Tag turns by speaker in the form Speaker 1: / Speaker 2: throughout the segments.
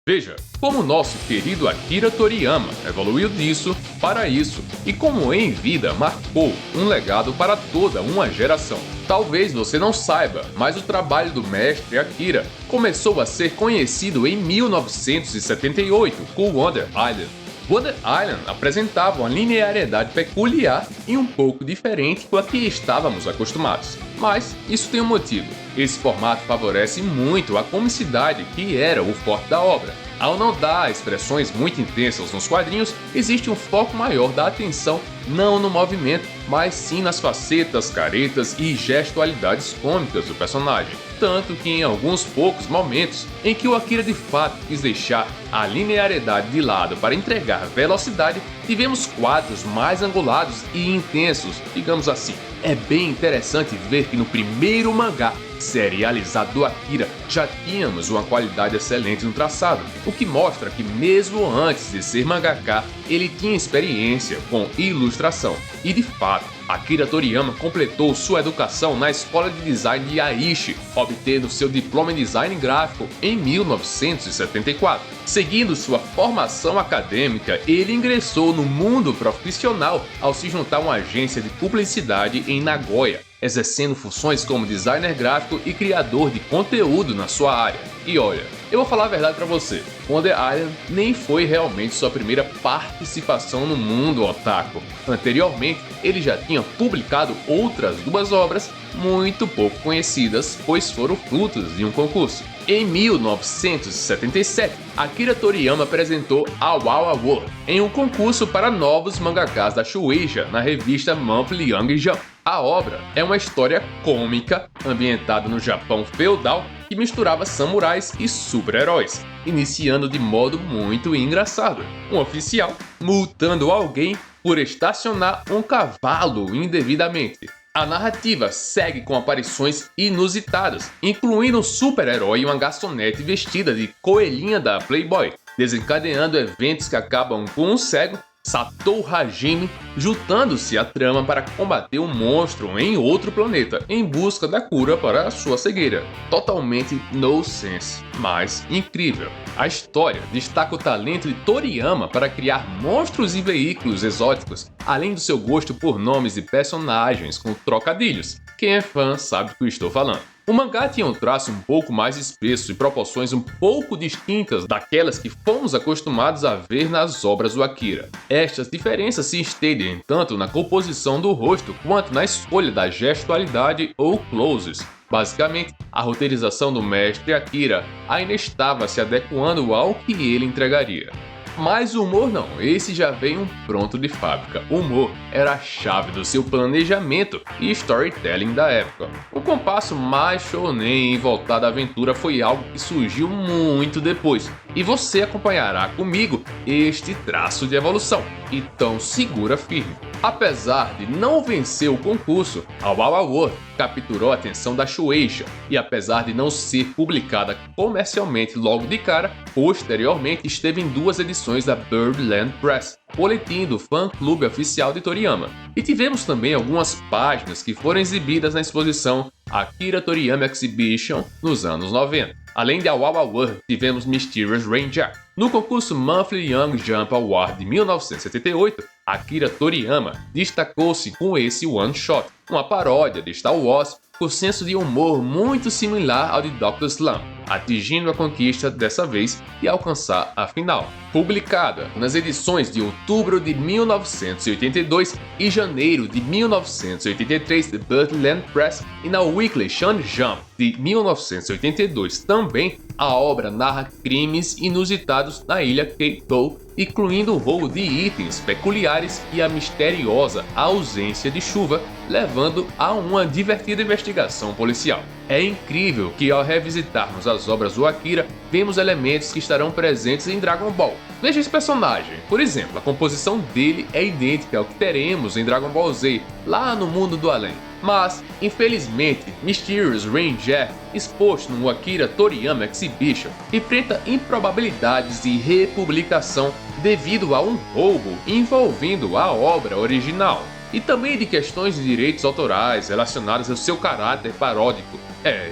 Speaker 1: Veja como nosso querido Akira Toriyama evoluiu disso para isso e como em vida marcou um legado para toda uma geração. Talvez você não saiba, mas o trabalho do mestre Akira começou a ser conhecido em 1978 com Wonder Island. Wonder Island apresentava uma linearidade peculiar e um pouco diferente com a que estávamos acostumados. Mas isso tem um motivo. Esse formato favorece muito a comicidade que era o forte da obra. Ao não dar expressões muito intensas nos quadrinhos, existe um foco maior da atenção não no movimento, mas sim nas facetas, caretas e gestualidades cômicas do personagem. Tanto que em alguns poucos momentos em que o Akira de fato quis deixar a linearidade de lado para entregar velocidade, tivemos quadros mais angulados e intensos, digamos assim. É bem interessante ver que no primeiro mangá serializado do Akira já tínhamos uma qualidade excelente no traçado, o que mostra que mesmo antes de ser mangaka, ele tinha experiência com ilustração. E de fato, Akira Toriyama completou sua educação na Escola de Design de Aichi, obtendo seu diploma em design gráfico em 1974. Seguindo sua formação acadêmica, ele ingressou no mundo profissional ao se juntar a uma agência de publicidade em Nagoya, exercendo funções como designer gráfico e criador de conteúdo na sua área. E olha, eu vou falar a verdade pra você, Wonder Island nem foi realmente sua primeira participação no mundo otaku. Anteriormente, ele já tinha publicado outras duas obras muito pouco conhecidas, pois foram frutos de um concurso. Em 1977, Akira Toriyama apresentou a Wawa World em um concurso para novos mangakas da Shueisha na revista Monthly Young Jump. A obra é uma história cômica ambientada no Japão feudal que misturava samurais e super-heróis, iniciando de modo muito engraçado. Um oficial multando alguém por estacionar um cavalo indevidamente. A narrativa segue com aparições inusitadas, incluindo um super-herói e uma garçonete vestida de coelhinha da Playboy, desencadeando eventos que acabam com um cego, Satou Hajime, juntando-se à trama para combater um monstro em outro planeta em busca da cura para a sua cegueira. Totalmente nonsense, mas incrível. A história destaca o talento de Toriyama para criar monstros e veículos exóticos, além do seu gosto por nomes e personagens com trocadilhos. Quem é fã sabe do que eu estou falando. O mangá tinha um traço um pouco mais espesso e proporções um pouco distintas daquelas que fomos acostumados a ver nas obras do Akira. Estas diferenças se estendem tanto na composição do rosto quanto na escolha da gestualidade ou closes. Basicamente, a roteirização do mestre Akira ainda estava se adequando ao que ele entregaria. Mas o humor não, esse já veio pronto de fábrica. O humor era a chave do seu planejamento e storytelling da época. O compasso mais shounen e voltado à aventura foi algo que surgiu muito depois, e você acompanhará comigo este traço de evolução. Então segura firme. Apesar de não vencer o concurso, a Wawa World capturou a atenção da Shueisha e apesar de não ser publicada comercialmente logo de cara, posteriormente esteve em duas edições da Birdland Press, boletim do fã-clube oficial de Toriyama. E tivemos também algumas páginas que foram exibidas na exposição Akira Toriyama Exhibition nos anos 90. Além de a Wawa World, tivemos Mysterious Ranger. No concurso Monthly Young Jump Award de 1978, Akira Toriyama destacou-se com esse one-shot, uma paródia de Star Wars com senso de humor muito similar ao de Dr. Slump, atingindo a conquista dessa vez e alcançar a final. Publicada nas edições de outubro de 1982 e janeiro de 1983 de Birdland Press e na Weekly Shonen Jump de 1982 também, a obra narra crimes inusitados na ilha Keitou, incluindo o roubo de itens peculiares e a misteriosa ausência de chuva, levando a uma divertida investigação policial. É incrível que ao revisitarmos as obras do Akira, vemos elementos que estarão presentes em Dragon Ball. Veja esse personagem, por exemplo, a composição dele é idêntica ao que teremos em Dragon Ball Z, lá no mundo do além. Mas, infelizmente, Mysterious Ranger, exposto no Akira Toriyama Exhibition, enfrenta improbabilidades de republicação devido a um roubo envolvendo a obra original, e também de questões de direitos autorais relacionadas ao seu caráter paródico.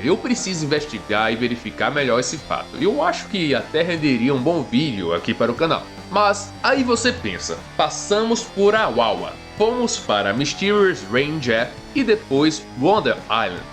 Speaker 1: Eu preciso investigar e verificar melhor esse fato. Eu acho que até renderia um bom vídeo aqui para o canal. Mas aí você pensa, passamos por Awawa, fomos para Mysterious Ranger e depois Wonder Island.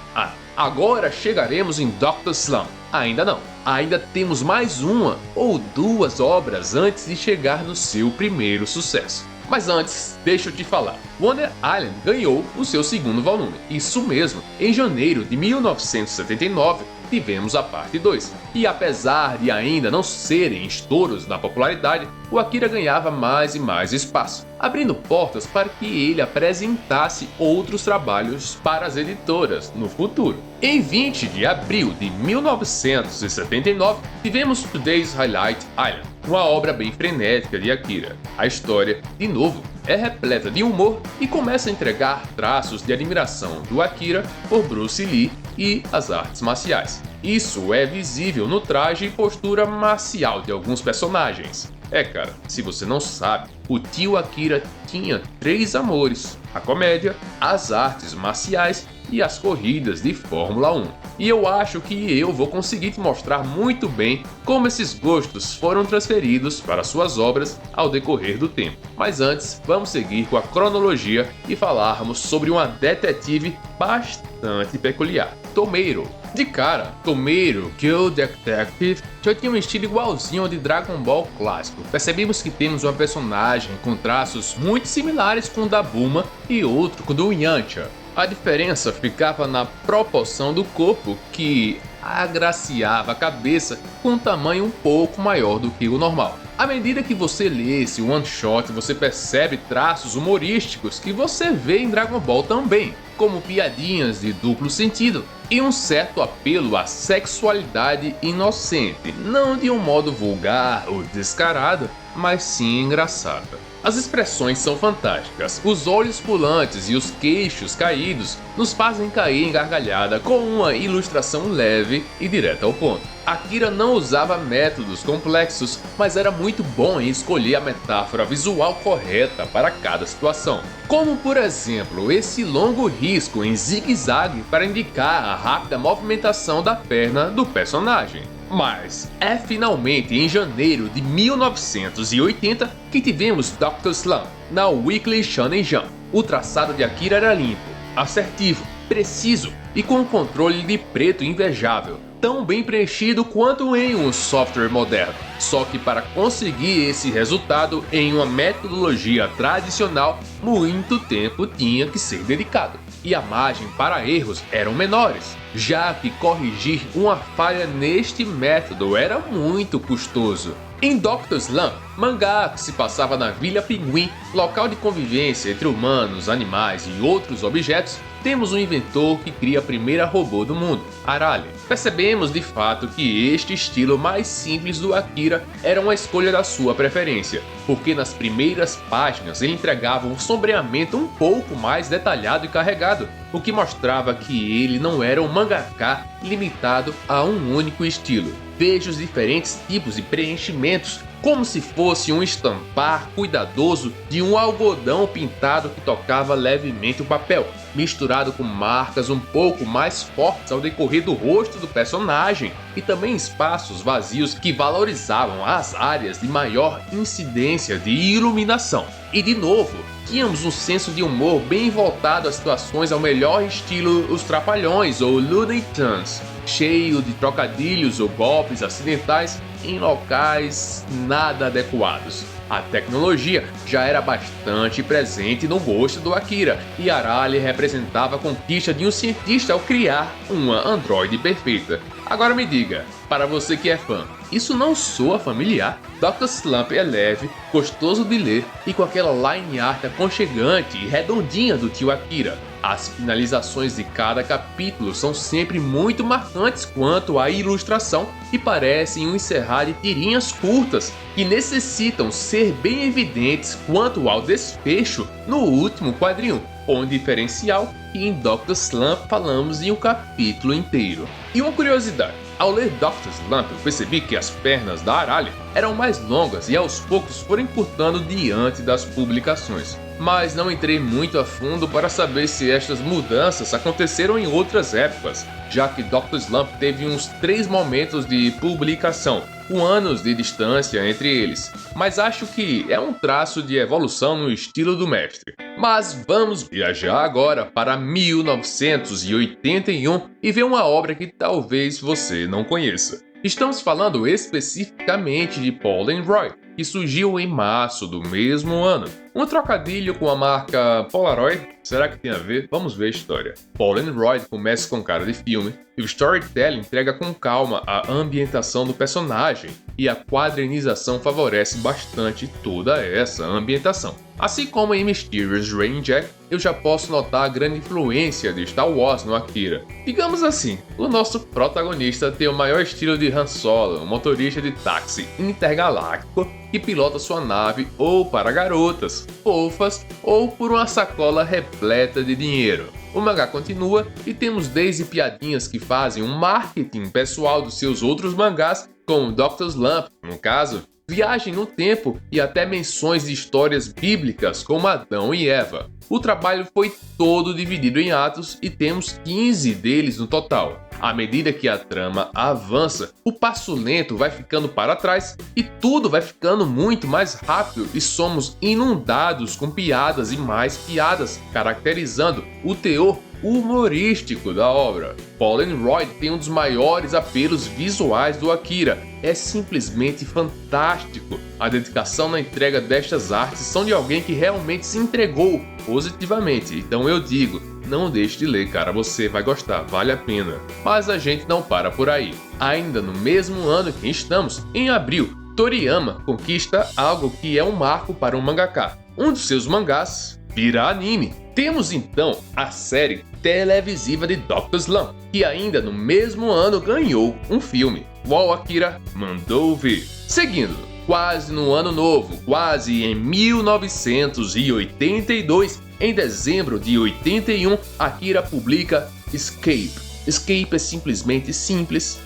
Speaker 1: Agora chegaremos em Dr. Slump. Ainda não. Ainda temos mais uma ou duas obras antes de chegar no seu primeiro sucesso. Mas antes, deixa eu te falar. Wonder Island ganhou o seu segundo volume. Isso mesmo, em janeiro de 1979, tivemos a parte 2. E apesar de ainda não serem estouros na popularidade, o Akira ganhava mais e mais espaço, abrindo portas para que ele apresentasse outros trabalhos para as editoras no futuro. Em 20 de abril de 1979, tivemos Today's Highlight Island, uma obra bem frenética de Akira. A história, de novo, é repleta de humor e começa a entregar traços de admiração do Akira por Bruce Lee e as artes marciais. Isso é visível no traje e postura marcial de alguns personagens. Cara, se você não sabe, o tio Akira tinha 3 amores: a comédia, as artes marciais e as corridas de Fórmula 1. E eu acho que eu vou conseguir te mostrar muito bem como esses gostos foram transferidos para suas obras ao decorrer do tempo. Mas antes, vamos seguir com a cronologia e falarmos sobre uma detetive bastante peculiar, Tomero. De cara, Tomero Kill Detective já tinha um estilo igualzinho ao de Dragon Ball clássico. Percebemos que temos uma personagem com traços muito similares com o da Bulma e outro com o do Yantia. A diferença ficava na proporção do corpo, que agraciava a cabeça com um tamanho um pouco maior do que o normal. À medida que você lê esse one shot, você percebe traços humorísticos que você vê em Dragon Ball também, como piadinhas de duplo sentido e um certo apelo à sexualidade inocente, não de um modo vulgar ou descarado, mas sim engraçado. As expressões são fantásticas, os olhos pulantes e os queixos caídos nos fazem cair em gargalhada com uma ilustração leve e direta ao ponto. Akira não usava métodos complexos, mas era muito bom em escolher a metáfora visual correta para cada situação. Como por exemplo, esse longo risco em zigue-zague para indicar a rápida movimentação da perna do personagem. Mas é finalmente em janeiro de 1980 que tivemos Dr. Slump na Weekly Shonen Jump. O traçado de Akira era limpo, assertivo, preciso e com um controle de preto invejável, tão bem preenchido quanto em um software moderno. Só que para conseguir esse resultado em uma metodologia tradicional, muito tempo tinha que ser dedicado. E a margem para erros eram menores, já que corrigir uma falha neste método era muito custoso. Em Dr. Slump, mangá que se passava na Vila Pinguim, local de convivência entre humanos, animais e outros objetos, temos um inventor que cria a primeira robô do mundo, Arale. Percebemos de fato que este estilo mais simples do Akira era uma escolha da sua preferência, porque nas primeiras páginas ele entregava um sombreamento um pouco mais detalhado e carregado, o que mostrava que ele não era um mangaka limitado a um único estilo. Veja os diferentes tipos de preenchimentos, como se fosse um estampar cuidadoso de um algodão pintado que tocava levemente o papel, misturado com marcas um pouco mais fortes ao decorrer do rosto do personagem, e também espaços vazios que valorizavam as áreas de maior incidência de iluminação. E de novo, tínhamos um senso de humor bem voltado a situações ao melhor estilo Os Trapalhões ou Looney Tunes, cheio de trocadilhos ou golpes acidentais em locais nada adequados. A tecnologia já era bastante presente no gosto do Akira, e Arale representava a conquista de um cientista ao criar uma androide perfeita. Agora me diga, para você que é fã, isso não soa familiar? Dr. Slump é leve, gostoso de ler e com aquela line art aconchegante e redondinha do tio Akira. As finalizações de cada capítulo são sempre muito marcantes quanto à ilustração e parecem um encerrar de tirinhas curtas que necessitam ser bem evidentes quanto ao desfecho no último quadrinho, com um diferencial que em Dr. Slump falamos em um capítulo inteiro. E uma curiosidade, ao ler Dr. Slump eu percebi que as pernas da Arale eram mais longas e aos poucos foram encurtando diante das publicações. mas não entrei muito a fundo para saber se estas mudanças aconteceram em outras épocas, já que Dr. Slump teve uns 3 momentos de publicação, com anos de distância entre eles, mas acho que é um traço de evolução no estilo do mestre. Mas vamos viajar agora para 1981 e ver uma obra que talvez você não conheça. Estamos falando especificamente de Paul and Roy, que surgiu em março do mesmo ano. Um trocadilho com a marca Polaroid? Será que tem a ver? Vamos ver a história. Paul and Roy começa com cara de filme, e o storytelling entrega com calma a ambientação do personagem, e a quadrinização favorece bastante toda essa ambientação. Assim como em Mysterious Ranger, eu já posso notar a grande influência de Star Wars no Akira. Digamos assim, o nosso protagonista tem o maior estilo de Han Solo, um motorista de táxi intergaláctico que pilota sua nave ou para garotas, fofas ou por uma sacola repleta de dinheiro. O mangá continua e temos desde piadinhas que fazem um marketing pessoal dos seus outros mangás, como Dr. Slump, no caso, viagem no tempo e até menções de histórias bíblicas como Adão e Eva. O trabalho foi todo dividido em atos e temos 15 deles no total. À medida que a trama avança, o passo lento vai ficando para trás e tudo vai ficando muito mais rápido e somos inundados com piadas e mais piadas, caracterizando o teor humorístico da obra. Paul and Roy tem um dos maiores apelos visuais do Akira. É simplesmente fantástico. A dedicação na entrega destas artes são de alguém que realmente se entregou positivamente. Então eu digo, não deixe de ler, cara, você vai gostar, vale a pena. Mas a gente não para por aí. Ainda no mesmo ano que estamos, em abril, Toriyama conquista algo que é um marco para um mangaka. Um dos seus mangás vira anime. Temos então a série televisiva de Dr. Slump, que ainda no mesmo ano ganhou um filme. O Akira mandou ver. Seguindo, quase no ano novo, quase em 1982, em dezembro de 81, Akira publica Escape. Escape é simplesmente simples,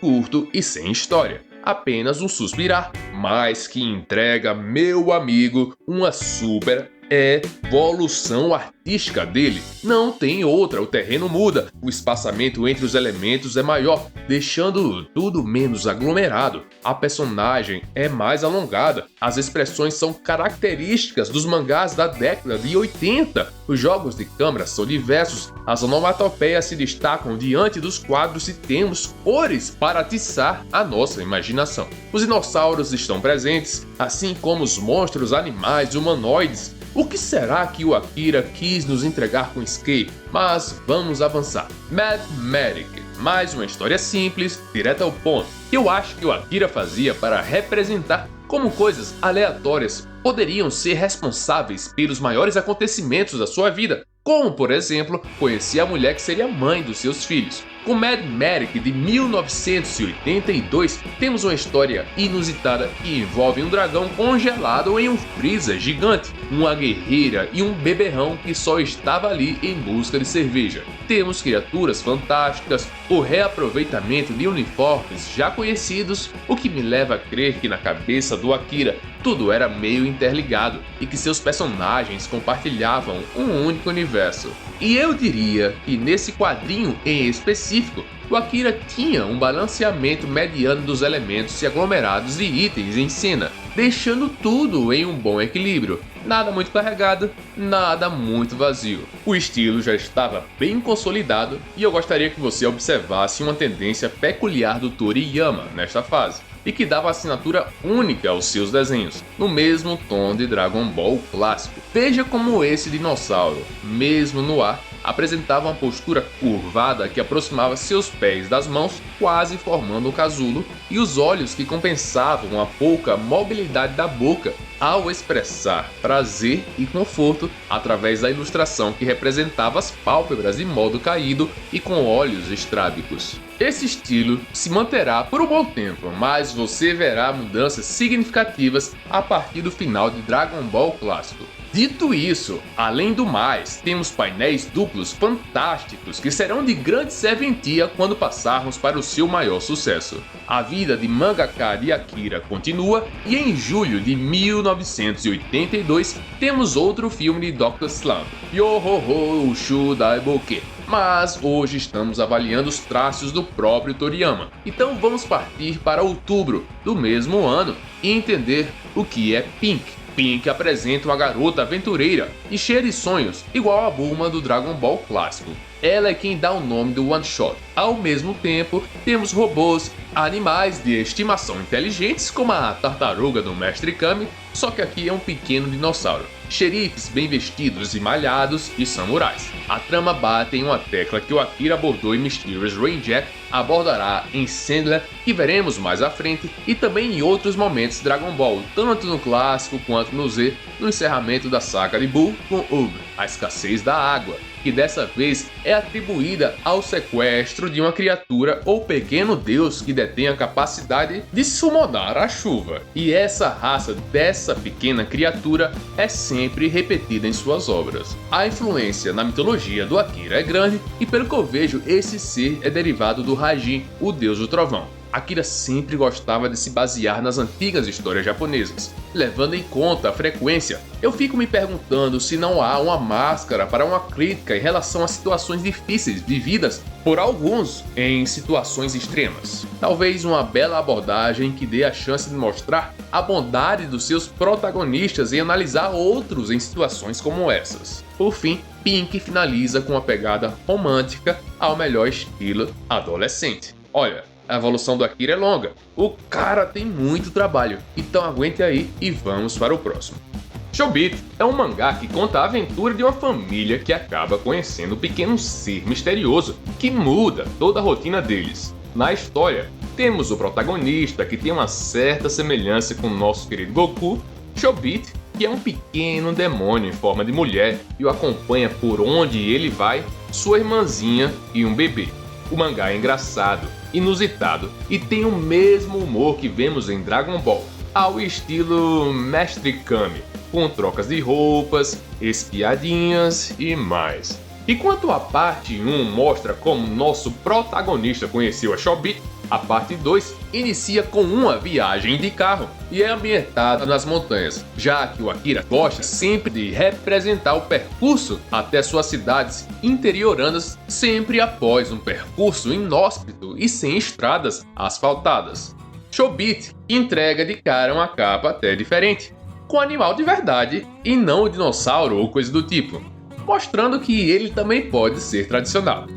Speaker 1: curto e sem história. Apenas um suspirar, mas que entrega, meu amigo, uma super evolução artística dele. Não tem outra, o terreno muda, o espaçamento entre os elementos é maior, deixando tudo menos aglomerado. A personagem é mais alongada, as expressões são características dos mangás da década de 80. Os jogos de câmera são diversos, as onomatopeias se destacam diante dos quadros e temos cores para atiçar a nossa imaginação. Os dinossauros estão presentes, assim como os monstros animais humanoides. O que será que o Akira quis nos entregar com Escape? Mas vamos avançar. Mathematic, mais uma história simples, direta ao ponto, que eu acho que o Akira fazia para representar como coisas aleatórias poderiam ser responsáveis pelos maiores acontecimentos da sua vida, como, por exemplo, conhecer a mulher que seria mãe dos seus filhos. Com Mathematic de 1982, temos uma história inusitada que envolve um dragão congelado em um freezer gigante, uma guerreira e um beberrão que só estava ali em busca de cerveja. Temos criaturas fantásticas, o reaproveitamento de uniformes já conhecidos, o que me leva a crer que na cabeça do Akira tudo era meio interligado e que seus personagens compartilhavam um único universo. E eu diria que nesse quadrinho em específico, o Akira tinha um balanceamento mediano dos elementos e aglomerados de itens em cena, deixando tudo em um bom equilíbrio. Nada muito carregado, nada muito vazio. O estilo já estava bem consolidado e eu gostaria que você observasse uma tendência peculiar do Toriyama nesta fase, e que dava assinatura única aos seus desenhos, no mesmo tom de Dragon Ball clássico. Veja como esse dinossauro, mesmo no ar, apresentava uma postura curvada que aproximava seus pés das mãos, quase formando um casulo, e os olhos que compensavam a pouca mobilidade da boca ao expressar prazer e conforto através da ilustração que representava as pálpebras de modo caído e com olhos estrábicos. Esse estilo se manterá por um bom tempo, mas você verá mudanças significativas a partir do final de Dragon Ball clássico. Dito isso, além do mais, temos painéis duplos fantásticos que serão de grande serventia quando passarmos para o seu maior sucesso. A vida de mangaka de Akira continua e em julho de 1982 temos outro filme de Dr. Slump, Yohoho Shudaiboke. Mas hoje estamos avaliando os traços do próprio Toriyama, então vamos partir para outubro do mesmo ano e entender o que é Pink. Pink apresenta uma garota aventureira e cheia de sonhos, igual a Bulma do Dragon Ball clássico. Ela é quem dá o nome do One Shot. Ao mesmo tempo, temos robôs, animais de estimação inteligentes como a tartaruga do Mestre Kami, só que aqui é um pequeno dinossauro. Xerifes bem vestidos e malhados e samurais. A trama bate em uma tecla que o Akira abordou em Mysterious Ranger, abordará em Sandler, que veremos mais à frente, e também em outros momentos Dragon Ball, tanto no clássico quanto no Z, no encerramento da saga de Buu com Ub, a escassez da água, que dessa vez é atribuída ao sequestro de uma criatura ou pequeno deus que detém a capacidade de summonar a chuva. E essa raça dessa pequena criatura é sempre repetida em suas obras. A influência na mitologia do Akira é grande e, pelo que eu vejo, esse ser é derivado do Hajin, o deus do trovão. Akira sempre gostava de se basear nas antigas histórias japonesas. Levando em conta a frequência, eu fico me perguntando se não há uma máscara para uma crítica em relação a situações difíceis vividas por alguns em situações extremas. Talvez uma bela abordagem que dê a chance de mostrar a bondade dos seus protagonistas e analisar outros em situações como essas. Por fim, Pink finaliza com uma pegada romântica ao melhor estilo adolescente. Olha, a evolução do Akira é longa, o cara tem muito trabalho, então aguente aí e vamos para o próximo. Chobit é um mangá que conta a aventura de uma família que acaba conhecendo um pequeno ser misterioso que muda toda a rotina deles. Na história, temos o protagonista que tem uma certa semelhança com o nosso querido Goku, Chobit, que é um pequeno demônio em forma de mulher e o acompanha por onde ele vai, sua irmãzinha e um bebê. O mangá é engraçado, inusitado e tem o mesmo humor que vemos em Dragon Ball, ao estilo Mestre Kami, com trocas de roupas, espiadinhas e mais. Enquanto a parte 1 mostra como nosso protagonista conheceu a Chobit, a parte 2 inicia com uma viagem de carro e é ambientada nas montanhas, já que o Akira gosta sempre de representar o percurso até suas cidades interioranas, sempre após um percurso inóspito e sem estradas asfaltadas. Chobit entrega de cara uma capa até diferente, com animal de verdade e não o dinossauro ou coisa do tipo, mostrando que ele também pode ser tradicional.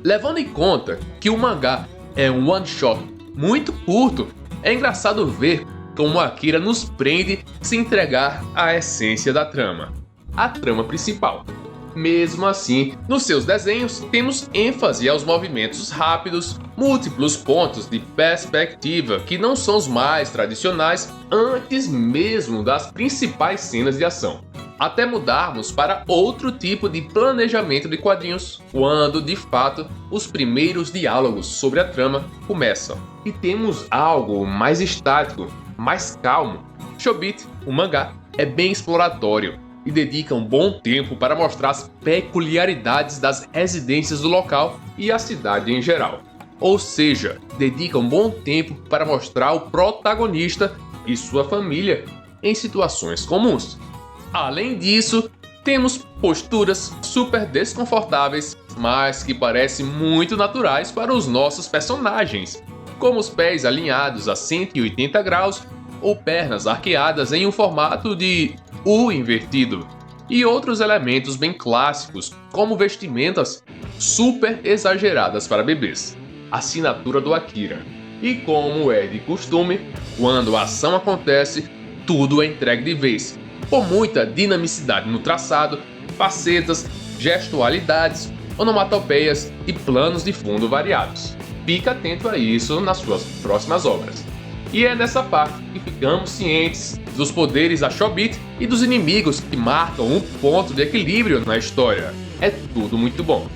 Speaker 1: Levando em conta que o mangá é um one-shot muito curto, é engraçado ver como Akira nos prende se entregar à essência da trama, a trama principal. Mesmo assim, nos seus desenhos temos ênfase aos movimentos rápidos, múltiplos pontos de perspectiva que não são os mais tradicionais antes mesmo das principais cenas de ação. Até mudarmos para outro tipo de planejamento de quadrinhos, quando, de fato, os primeiros diálogos sobre a trama começam. E temos algo mais estático, mais calmo. Chobit, o mangá, é bem exploratório e dedica um bom tempo para mostrar as peculiaridades das residências do local e a cidade em geral. Ou seja, dedica um bom tempo para mostrar o protagonista e sua família em situações comuns. Além disso, temos posturas super desconfortáveis, mas que parecem muito naturais para os nossos personagens, como os pés alinhados a 180 graus ou pernas arqueadas em um formato de U invertido, e outros elementos bem clássicos, como vestimentas super exageradas para bebês, assinatura do Akira. E como é de costume, quando a ação acontece, tudo é entregue de vez, com muita dinamicidade no traçado, facetas, gestualidades, onomatopeias e planos de fundo variados. Fique atento a isso nas suas próximas obras. E é nessa parte que ficamos cientes dos poderes da Chobit e dos inimigos que marcam um ponto de equilíbrio na história. É tudo muito bom.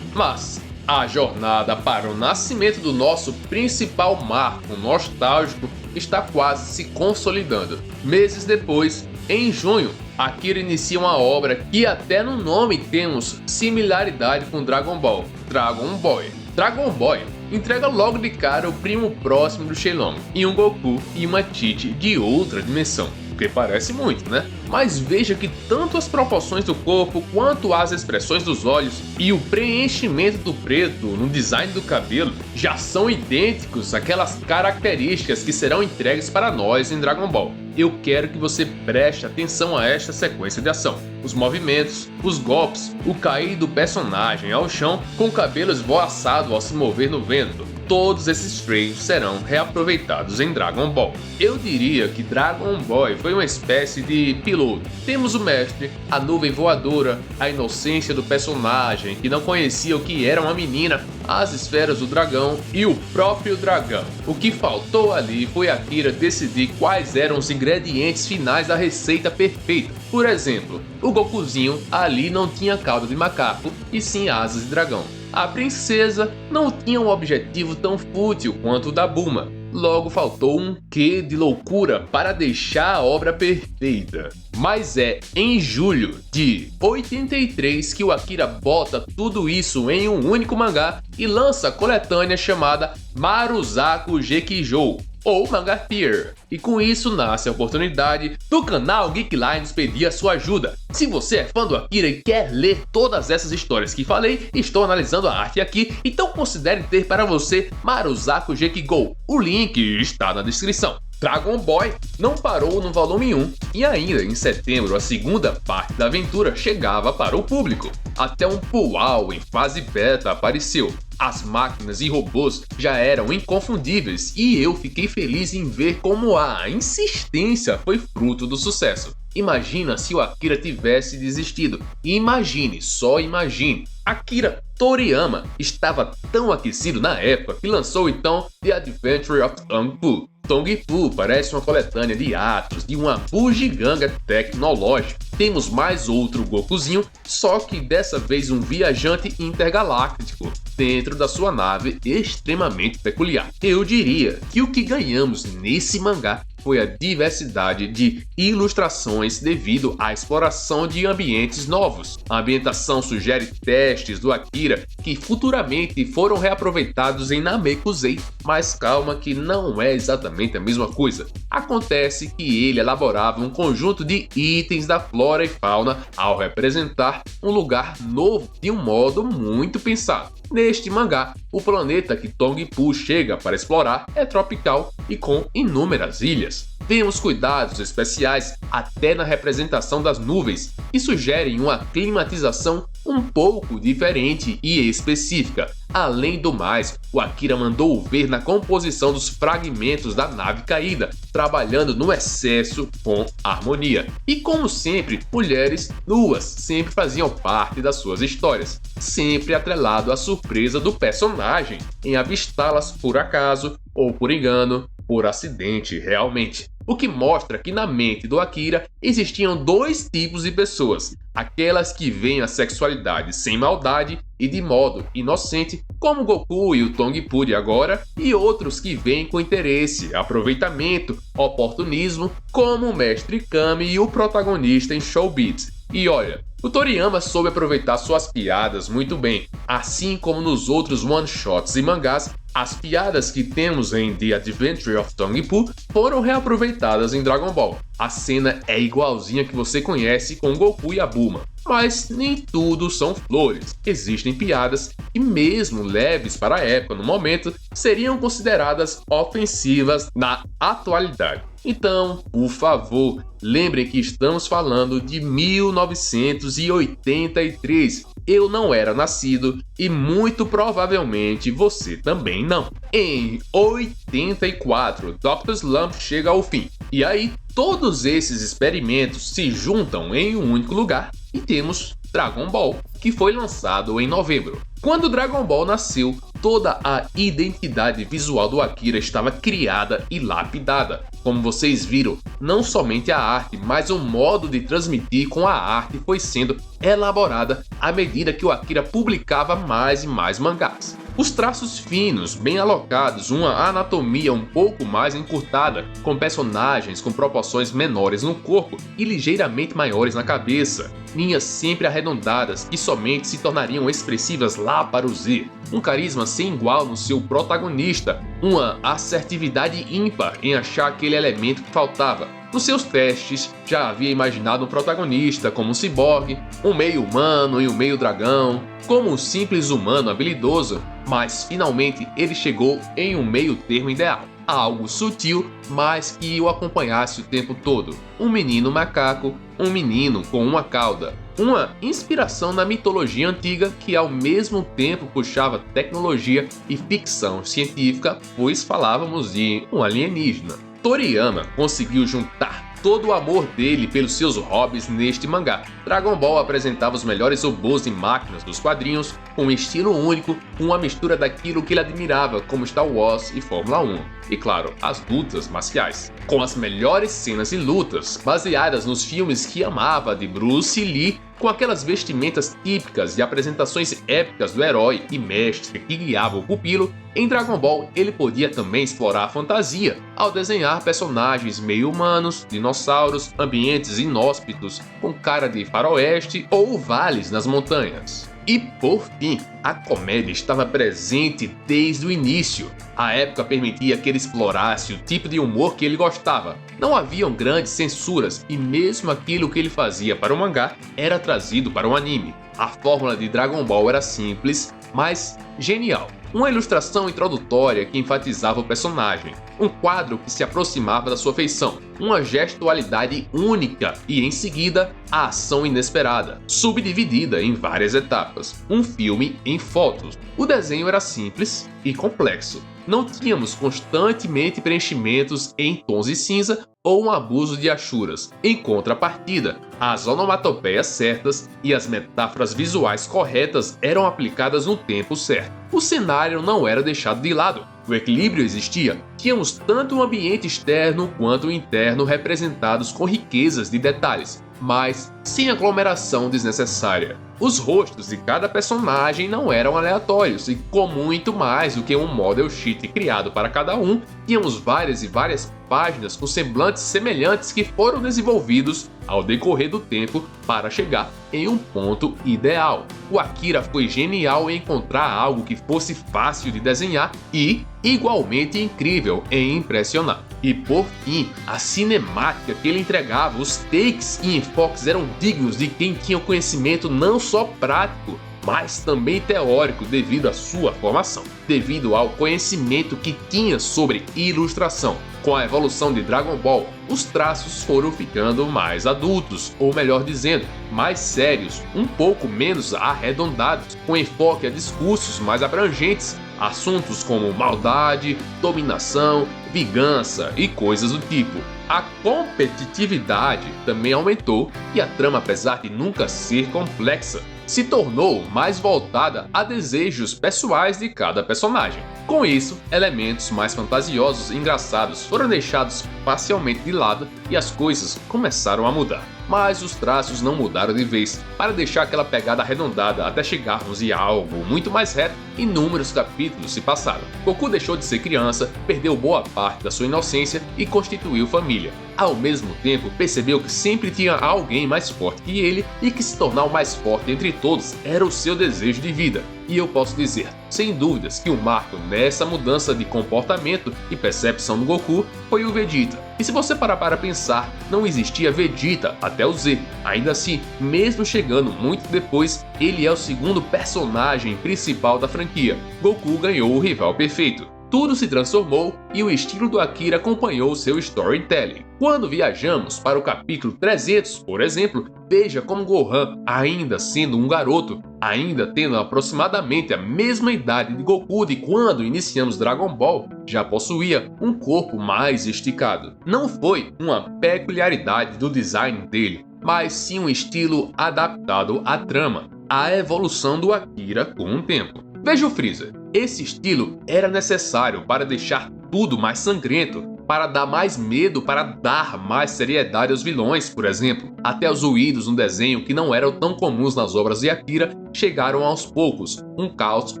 Speaker 1: Mas a jornada para o nascimento do nosso principal marco nostálgico está quase se consolidando. Meses depois, em junho, Akira inicia uma obra que até no nome temos similaridade com Dragon Ball, Dragon Boy. Dragon Boy entrega logo de cara o primo próximo do Shenlong, e um Goku e uma Tite de outra dimensão. Porque parece muito, né? Mas veja que tanto as proporções do corpo, quanto as expressões dos olhos e o preenchimento do preto no design do cabelo já são idênticos àquelas características que serão entregues para nós em Dragon Ball. Eu quero que você preste atenção a esta sequência de ação. Os movimentos, os golpes, o cair do personagem ao chão com o cabelo esvoaçado ao se mover no vento. Todos esses frames serão reaproveitados em Dragon Ball. Eu diria que Dragon Ball foi uma espécie de piloto. Temos o mestre, a nuvem voadora, a inocência do personagem que não conhecia o que era uma menina, as esferas do dragão e o próprio dragão. O que faltou ali foi Akira decidir quais eram os ingredientes finais da receita perfeita. Por exemplo, o Gokuzinho ali não tinha cauda de macaco e sim asas de dragão. A princesa não tinha um objetivo tão fútil quanto o da Bulma. Logo faltou um quê de loucura para deixar a obra perfeita. Mas é em julho de 83 que o Akira bota tudo isso em um único mangá e lança a coletânea chamada Maruzaku Gekijou, ou Manga Theater. E com isso nasce a oportunidade do canal Geek Lines pedir a sua ajuda. Se você é fã do Akira e quer ler todas essas histórias que falei, estou analisando a arte aqui, então considere ter para você Maruzaku Gekigou. O link está na descrição. Dragon Boy não parou no volume 1 e ainda em setembro a segunda parte da aventura chegava para o público. Até um Pual em fase beta apareceu. As máquinas e robôs já eram inconfundíveis e eu fiquei feliz em ver como a insistência foi fruto do sucesso. Imagina se o Akira tivesse desistido. Imagine, só imagine. Akira Toriyama estava tão aquecido na época que lançou então The Adventure of Tongpu. Tongpu parece uma coletânea de atos de uma bugiganga tecnológica. Temos mais outro Gokuzinho, só que dessa vez um viajante intergaláctico dentro da sua nave extremamente peculiar. Eu diria que o que ganhamos nesse mangá foi a diversidade de ilustrações devido à exploração de ambientes novos. A ambientação sugere testes do Akira que futuramente foram reaproveitados em Namekusei, mas calma que não é exatamente a mesma coisa. Acontece que ele elaborava um conjunto de itens da flora e fauna ao representar um lugar novo de um modo muito pensado. Neste mangá, o planeta que Tongpu chega para explorar é tropical e com inúmeras ilhas. Vemos cuidados especiais até na representação das nuvens, que sugerem uma climatização um pouco diferente e específica. Além do mais, o Akira mandou ver na composição dos fragmentos da nave caída, trabalhando no excesso com harmonia. E como sempre, mulheres nuas sempre faziam parte das suas histórias, sempre atrelado à surpresa do personagem em avistá-las por acaso ou por engano, por acidente realmente. O que mostra que na mente do Akira existiam dois tipos de pessoas: aquelas que veem a sexualidade sem maldade e de modo inocente, como Goku e o Tongpu de agora, e outros que veem com interesse, aproveitamento, oportunismo, como o Mestre Kami e o protagonista em Showbiz. E olha, o Toriyama soube aproveitar suas piadas muito bem, assim como nos outros one-shots e mangás. As piadas que temos em The Adventure of Tongpu foram reaproveitadas em Dragon Ball. A cena é igualzinha que você conhece com Goku e a Bulma. Mas nem tudo são flores. Existem piadas que, mesmo leves para a época no momento, seriam consideradas ofensivas na atualidade. Então, por favor, lembrem que estamos falando de 1983. Eu não era nascido e muito provavelmente você também não. Em 84, Dr. Slump chega ao fim. E aí, todos esses experimentos se juntam em um único lugar e temos Dragon Ball, que foi lançado em novembro. Quando Dragon Ball nasceu, toda a identidade visual do Akira estava criada e lapidada. Como vocês viram, não somente a arte, mas o modo de transmitir com a arte foi sendo elaborada à medida que o Akira publicava mais e mais mangás. Os traços finos, bem alocados, uma anatomia um pouco mais encurtada, com personagens com proporções menores no corpo e ligeiramente maiores na cabeça, linhas sempre arredondadas que somente se tornariam expressivas lá para o Z, um carisma sem igual no seu protagonista, uma assertividade ímpar em achar aquele elemento que faltava. Nos seus testes, já havia imaginado um protagonista como um ciborgue, um meio humano e um meio dragão, como um simples humano habilidoso, mas finalmente ele chegou em um meio termo ideal. Algo sutil, mas que o acompanhasse o tempo todo. Um menino macaco, um menino com uma cauda. Uma inspiração na mitologia antiga que ao mesmo tempo puxava tecnologia e ficção científica, pois falávamos de um alienígena. Toriyama conseguiu juntar todo o amor dele pelos seus hobbies neste mangá. Dragon Ball apresentava os melhores robôs e máquinas dos quadrinhos, com um estilo único, com uma mistura daquilo que ele admirava, como Star Wars e Fórmula 1. E claro, as lutas marciais, com as melhores cenas e lutas, baseadas nos filmes que amava de Bruce Lee, com aquelas vestimentas típicas e apresentações épicas do herói e mestre que guiava o pupilo. Em Dragon Ball, ele podia também explorar a fantasia, ao desenhar personagens meio humanos, dinossauros, ambientes inóspitos, com cara de faroeste ou vales nas montanhas. E por fim, a comédia estava presente desde o início. A época permitia que ele explorasse o tipo de humor que ele gostava. Não haviam grandes censuras e mesmo aquilo que ele fazia para o mangá era trazido para o anime. A fórmula de Dragon Ball era simples, mas genial. Uma ilustração introdutória que enfatizava o personagem, um quadro que se aproximava da sua feição, uma gestualidade única e, em seguida, a ação inesperada, subdividida em várias etapas, um filme em fotos. O desenho era simples e complexo. Não tínhamos constantemente preenchimentos em tons de cinza ou um abuso de achuras. Em contrapartida, as onomatopeias certas e as metáforas visuais corretas eram aplicadas no tempo certo. O cenário não era deixado de lado. O equilíbrio existia. Tínhamos tanto o ambiente externo quanto o interno representados com riquezas de detalhes, mas sem aglomeração desnecessária. Os rostos de cada personagem não eram aleatórios e com muito mais do que um model sheet criado para cada um, tínhamos várias e várias páginas com semblantes semelhantes que foram desenvolvidos ao decorrer do tempo para chegar em um ponto ideal. O Akira foi genial em encontrar algo que fosse fácil de desenhar e igualmente incrível em impressionar. E por fim, a cinemática que ele entregava, os takes e enfoques eram dignos de quem tinha o conhecimento não só prático, mas também teórico devido à sua formação, devido ao conhecimento que tinha sobre ilustração. Com a evolução de Dragon Ball, os traços foram ficando mais adultos, ou melhor dizendo, mais sérios, um pouco menos arredondados, com enfoque a discursos mais abrangentes, assuntos como maldade, dominação, vingança e coisas do tipo. A competitividade também aumentou e a trama, apesar de nunca ser complexa, se tornou mais voltada a desejos pessoais de cada personagem. Com isso, elementos mais fantasiosos e engraçados foram deixados parcialmente de lado e as coisas começaram a mudar. Mas os traços não mudaram de vez, para deixar aquela pegada arredondada até chegarmos em algo muito mais reto. Inúmeros capítulos se passaram. Goku deixou de ser criança, perdeu boa parte da sua inocência e constituiu família. Ao mesmo tempo, percebeu que sempre tinha alguém mais forte que ele e que se tornar o mais forte entre todos era o seu desejo de vida. E eu posso dizer, sem dúvidas, que o marco nessa mudança de comportamento e percepção do Goku foi o Vegeta. E se você parar para pensar, não existia Vegeta até o Z. Ainda assim, mesmo chegando muito depois, ele é o segundo personagem principal da franquia. Goku ganhou o rival perfeito. Tudo se transformou e o estilo do Akira acompanhou seu storytelling. Quando viajamos para o capítulo 300, por exemplo, veja como Gohan, ainda sendo um garoto, ainda tendo aproximadamente a mesma idade de Goku de quando iniciamos Dragon Ball, já possuía um corpo mais esticado. Não foi uma peculiaridade do design dele, mas sim um estilo adaptado à trama, à evolução do Akira com o tempo. Veja o Freezer. Esse estilo era necessário para deixar tudo mais sangrento, para dar mais medo, para dar mais seriedade aos vilões, por exemplo. Até os ruídos no desenho, que não eram tão comuns nas obras de Akira, chegaram aos poucos. Um caos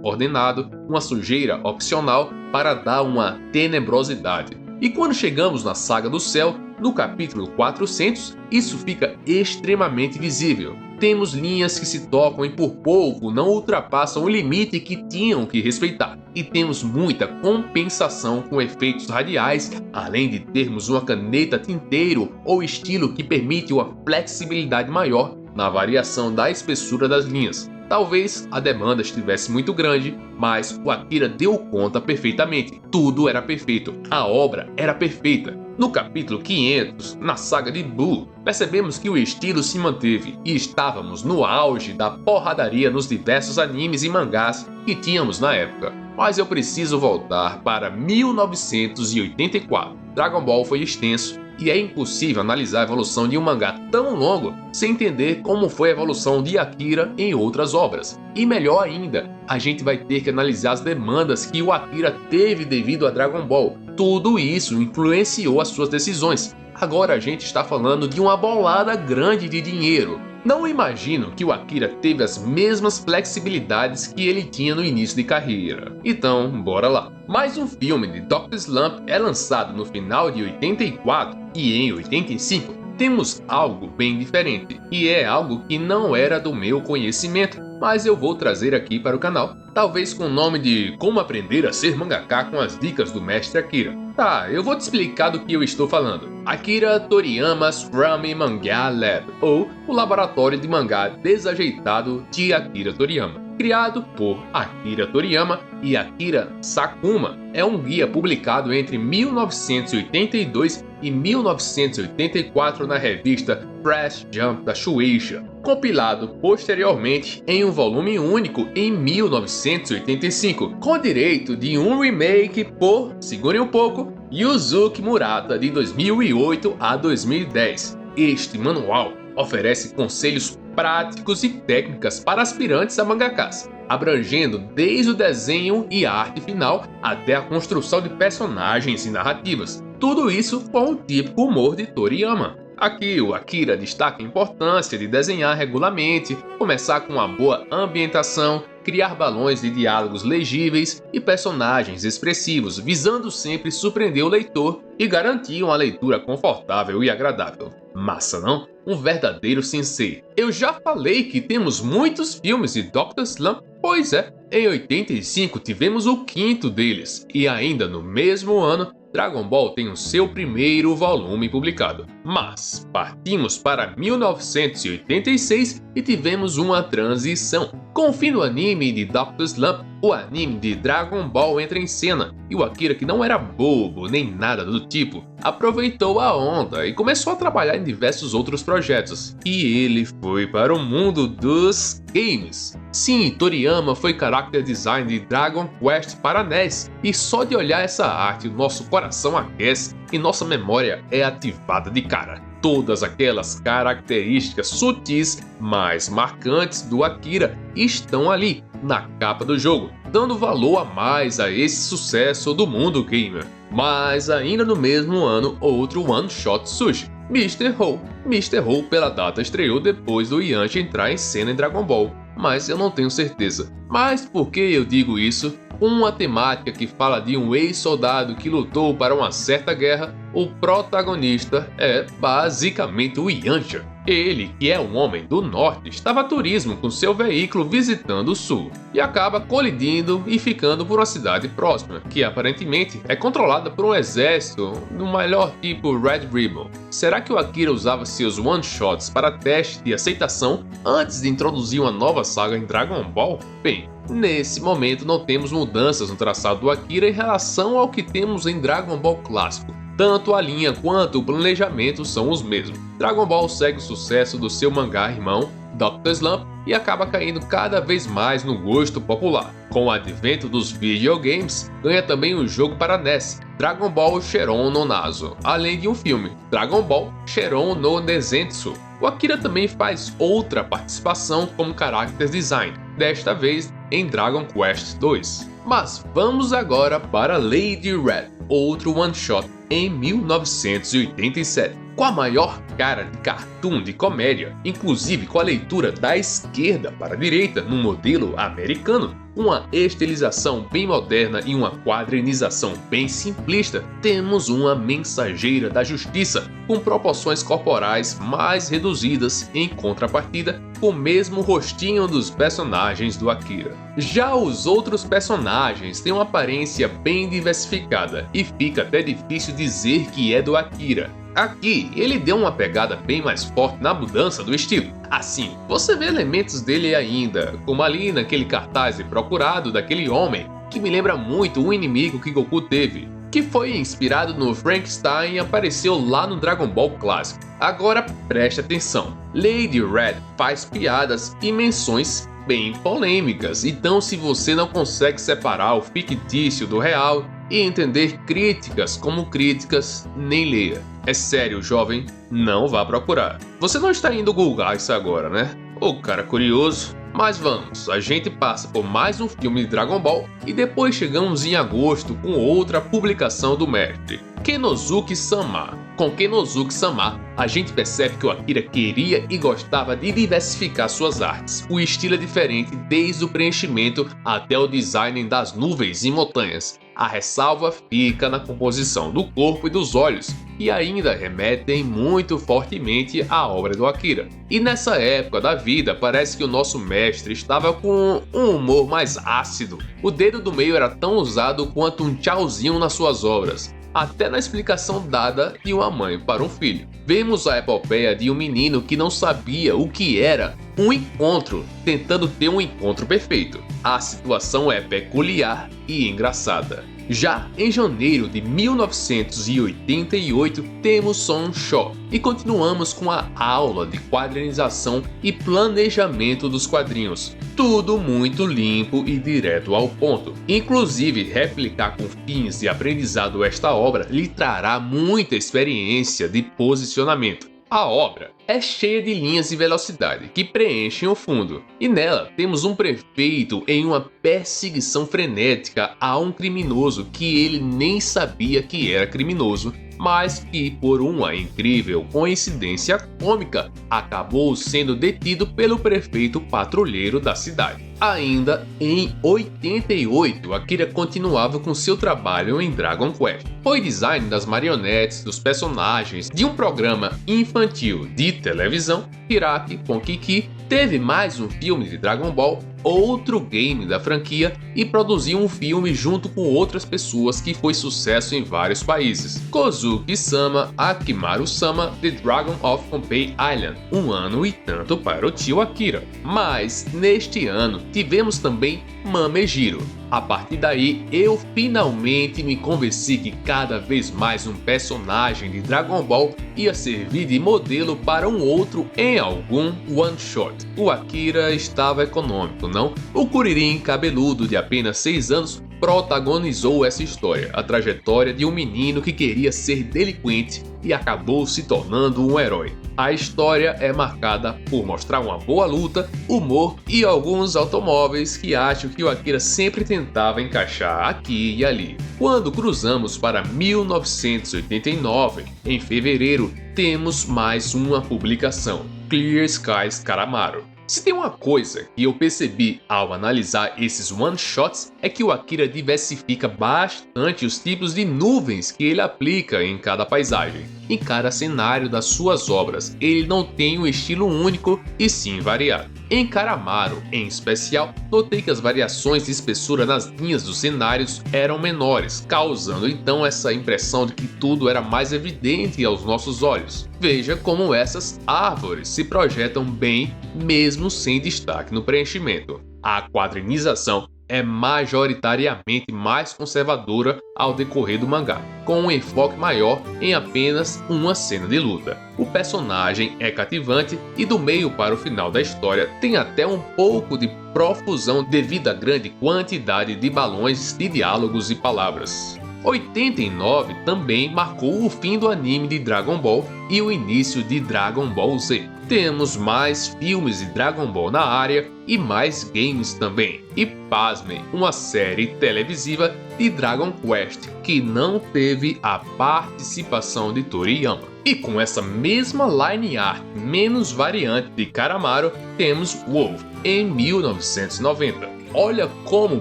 Speaker 1: ordenado, uma sujeira opcional para dar uma tenebrosidade. E quando chegamos na Saga do Céu, no capítulo 400, isso fica extremamente visível. Temos linhas que se tocam e por pouco não ultrapassam o limite que tinham que respeitar. E temos muita compensação com efeitos radiais, além de termos uma caneta tinteiro ou estilo que permite uma flexibilidade maior na variação da espessura das linhas. Talvez a demanda estivesse muito grande, mas o Akira deu conta perfeitamente. Tudo era perfeito, a obra era perfeita. No capítulo 500, na saga de Buu, percebemos que o estilo se manteve e estávamos no auge da porradaria nos diversos animes e mangás que tínhamos na época. Mas eu preciso voltar para 1984. Dragon Ball foi extenso, e é impossível analisar a evolução de um mangá tão longo sem entender como foi a evolução de Akira em outras obras. E melhor ainda, a gente vai ter que analisar as demandas que o Akira teve devido a Dragon Ball. Tudo isso influenciou as suas decisões. Agora a gente está falando de uma bolada grande de dinheiro. Não imagino que o Akira teve as mesmas flexibilidades que ele tinha no início de carreira. Então, bora lá. Mais um filme de Dr. Slump é lançado no final de 84 e em 85 temos algo bem diferente, e é algo que não era do meu conhecimento, mas eu vou trazer aqui para o canal, talvez com o nome de Como Aprender a Ser Mangaka com as Dicas do Mestre Akira. Tá, eu vou te explicar do que eu estou falando. Akira Toriyama's Framing Manga Lab, ou o Laboratório de Mangá Desajeitado de Akira Toriyama. Criado por Akira Toriyama e Akira Sakuma, é um guia publicado entre 1982 e 1984 na revista Press Jump da Shueisha, compilado posteriormente em um volume único em 1985, com direito de um remake por, segurem um pouco, Yuzuki Murata de 2008 a 2010. Este manual oferece conselhos práticos e técnicas para aspirantes a mangakas, abrangendo desde o desenho e a arte final até a construção de personagens e narrativas. Tudo isso com o típico humor de Toriyama. Aqui o Akira destaca a importância de desenhar regularmente, começar com uma boa ambientação, criar balões de diálogos legíveis e personagens expressivos, visando sempre surpreender o leitor e garantir uma leitura confortável e agradável. Massa, não? Um verdadeiro sensei. Eu já falei que temos muitos filmes de Dr. Slump? Pois é, em 85 tivemos o quinto deles, e ainda no mesmo ano, Dragon Ball tem o seu primeiro volume publicado. Mas partimos para 1986 e tivemos uma transição. Com o fim do anime de Dr. Slump, o anime de Dragon Ball entra em cena, e o Akira, que não era bobo nem nada do tipo, aproveitou a onda e começou a trabalhar em diversos outros projetos. E ele foi para o mundo dos games. Sim, Toriyama foi character design de Dragon Quest para NES, e só de olhar essa arte o nosso coração aquece e nossa memória é ativada de cara. Todas aquelas características sutis, mas marcantes do Akira estão ali, na capa do jogo, dando valor a mais a esse sucesso do mundo gamer. Mas ainda no mesmo ano, outro one-shot surge, Mr. Ho. Mr. Ho pela data estreou depois do Yanchi entrar em cena em Dragon Ball, mas eu não tenho certeza. Mas por que eu digo isso? Uma temática que fala de um ex-soldado que lutou para uma certa guerra, o protagonista é basicamente o Yancha. Ele, que é um homem do norte, estava a turismo com seu veículo visitando o sul, e acaba colidindo e ficando por uma cidade próxima, que aparentemente é controlada por um exército do melhor tipo Red Ribbon. Será que o Akira usava seus one-shots para teste de aceitação antes de introduzir uma nova saga em Dragon Ball? Bem, nesse momento não temos mudanças no traçado do Akira em relação ao que temos em Dragon Ball clássico. Tanto a linha quanto o planejamento são os mesmos. Dragon Ball segue o sucesso do seu mangá irmão, Dr. Slump, e acaba caindo cada vez mais no gosto popular. Com o advento dos videogames, ganha também um jogo para NES, Dragon Ball Cheron no Naso, além de um filme, Dragon Ball Cheron no Nezensu. O Akira também faz outra participação como character design, desta vez em Dragon Quest II. Mas vamos agora para Lady Red, outro one-shot em 1987, com a maior cara de cartoon de comédia, inclusive com a leitura da esquerda para a direita no modelo americano, uma estilização bem moderna e uma quadrinização bem simplista. Temos uma mensageira da justiça com proporções corporais mais reduzidas, em contrapartida com o mesmo rostinho dos personagens do Akira. Já os outros personagens têm uma aparência bem diversificada e fica até difícil dizer que é do Akira. Aqui, ele deu uma pegada bem mais forte na mudança do estilo. Assim, você vê elementos dele ainda, como ali naquele cartaz de procurado daquele homem, que me lembra muito o inimigo que Goku teve, que foi inspirado no Frankenstein e apareceu lá no Dragon Ball clássico. Agora preste atenção, Lady Red faz piadas e menções bem polêmicas, então se você não consegue separar o fictício do real e entender críticas como críticas, nem leia. É sério, jovem, não vá procurar. Você não está indo googar isso agora, né? Ô cara curioso. Mas vamos, a gente passa por mais um filme de Dragon Ball e depois chegamos em agosto com outra publicação do mestre, Kenosuke-sama. Com Kenosuke-sama, a gente percebe que o Akira queria e gostava de diversificar suas artes. O estilo é diferente desde o preenchimento até o design das nuvens e montanhas. A ressalva fica na composição do corpo e dos olhos, que ainda remetem muito fortemente à obra do Akira. E nessa época da vida, parece que o nosso mestre estava com um humor mais ácido. O dedo do meio era tão usado quanto um tchauzinho nas suas obras, até na explicação dada de uma mãe para um filho. Vemos a epopeia de um menino que não sabia o que era um encontro, tentando ter um encontro perfeito. A situação é peculiar e engraçada. Já em janeiro de 1988, temos Son Shaw e continuamos com a aula de quadrinização e planejamento dos quadrinhos. Tudo muito limpo e direto ao ponto. Inclusive, replicar com fins de aprendizado esta obra lhe trará muita experiência de posicionamento. A obra é cheia de linhas de velocidade que preenchem o fundo, e nela temos um prefeito em uma perseguição frenética a um criminoso que ele nem sabia que era criminoso, mas que, por uma incrível coincidência cômica, acabou sendo detido pelo prefeito patrulheiro da cidade. Ainda em 88, Akira continuava com seu trabalho em Dragon Quest. Foi design das marionetes dos personagens de um programa infantil de televisão, Hiraki Ponkiki, teve mais um filme de Dragon Ball, outro game da franquia e produziu um filme junto com outras pessoas que foi sucesso em vários países. Kozuki-sama Akimaru-sama The Dragon of Pompei Island, um ano e tanto para o tio Akira. Mas neste ano tivemos também Mamejiro. A partir daí, eu finalmente me convenci que cada vez mais um personagem de Dragon Ball ia servir de modelo para um outro em algum one-shot. O Akira estava econômico, não? O Kuririn cabeludo de apenas 6 anos protagonizou essa história, a trajetória de um menino que queria ser delinquente e acabou se tornando um herói. A história é marcada por mostrar uma boa luta, humor e alguns automóveis que acho que o Akira sempre tentava encaixar aqui e ali. Quando cruzamos para 1989, em fevereiro, temos mais uma publicação, Clear Skies Karamaro. Se tem uma coisa que eu percebi ao analisar esses one-shots é que o Akira diversifica bastante os tipos de nuvens que ele aplica em cada paisagem. Em cada cenário das suas obras, ele não tem um estilo único e sim variado. Em Karamaro, em especial, notei que as variações de espessura nas linhas dos cenários eram menores, causando então essa impressão de que tudo era mais evidente aos nossos olhos. Veja como essas árvores se projetam bem, mesmo sem destaque no preenchimento. A quadrinização é majoritariamente mais conservadora ao decorrer do mangá, com um enfoque maior em apenas uma cena de luta. O personagem é cativante e do meio para o final da história tem até um pouco de profusão devido à grande quantidade de balões de diálogos e palavras. 89 também marcou o fim do anime de Dragon Ball e o início de Dragon Ball Z. Temos mais filmes de Dragon Ball na área e mais games também. E pasmem, uma série televisiva de Dragon Quest que não teve a participação de Toriyama. E com essa mesma line art menos variante de Karamaro, temos Wolf em 1990. Olha como o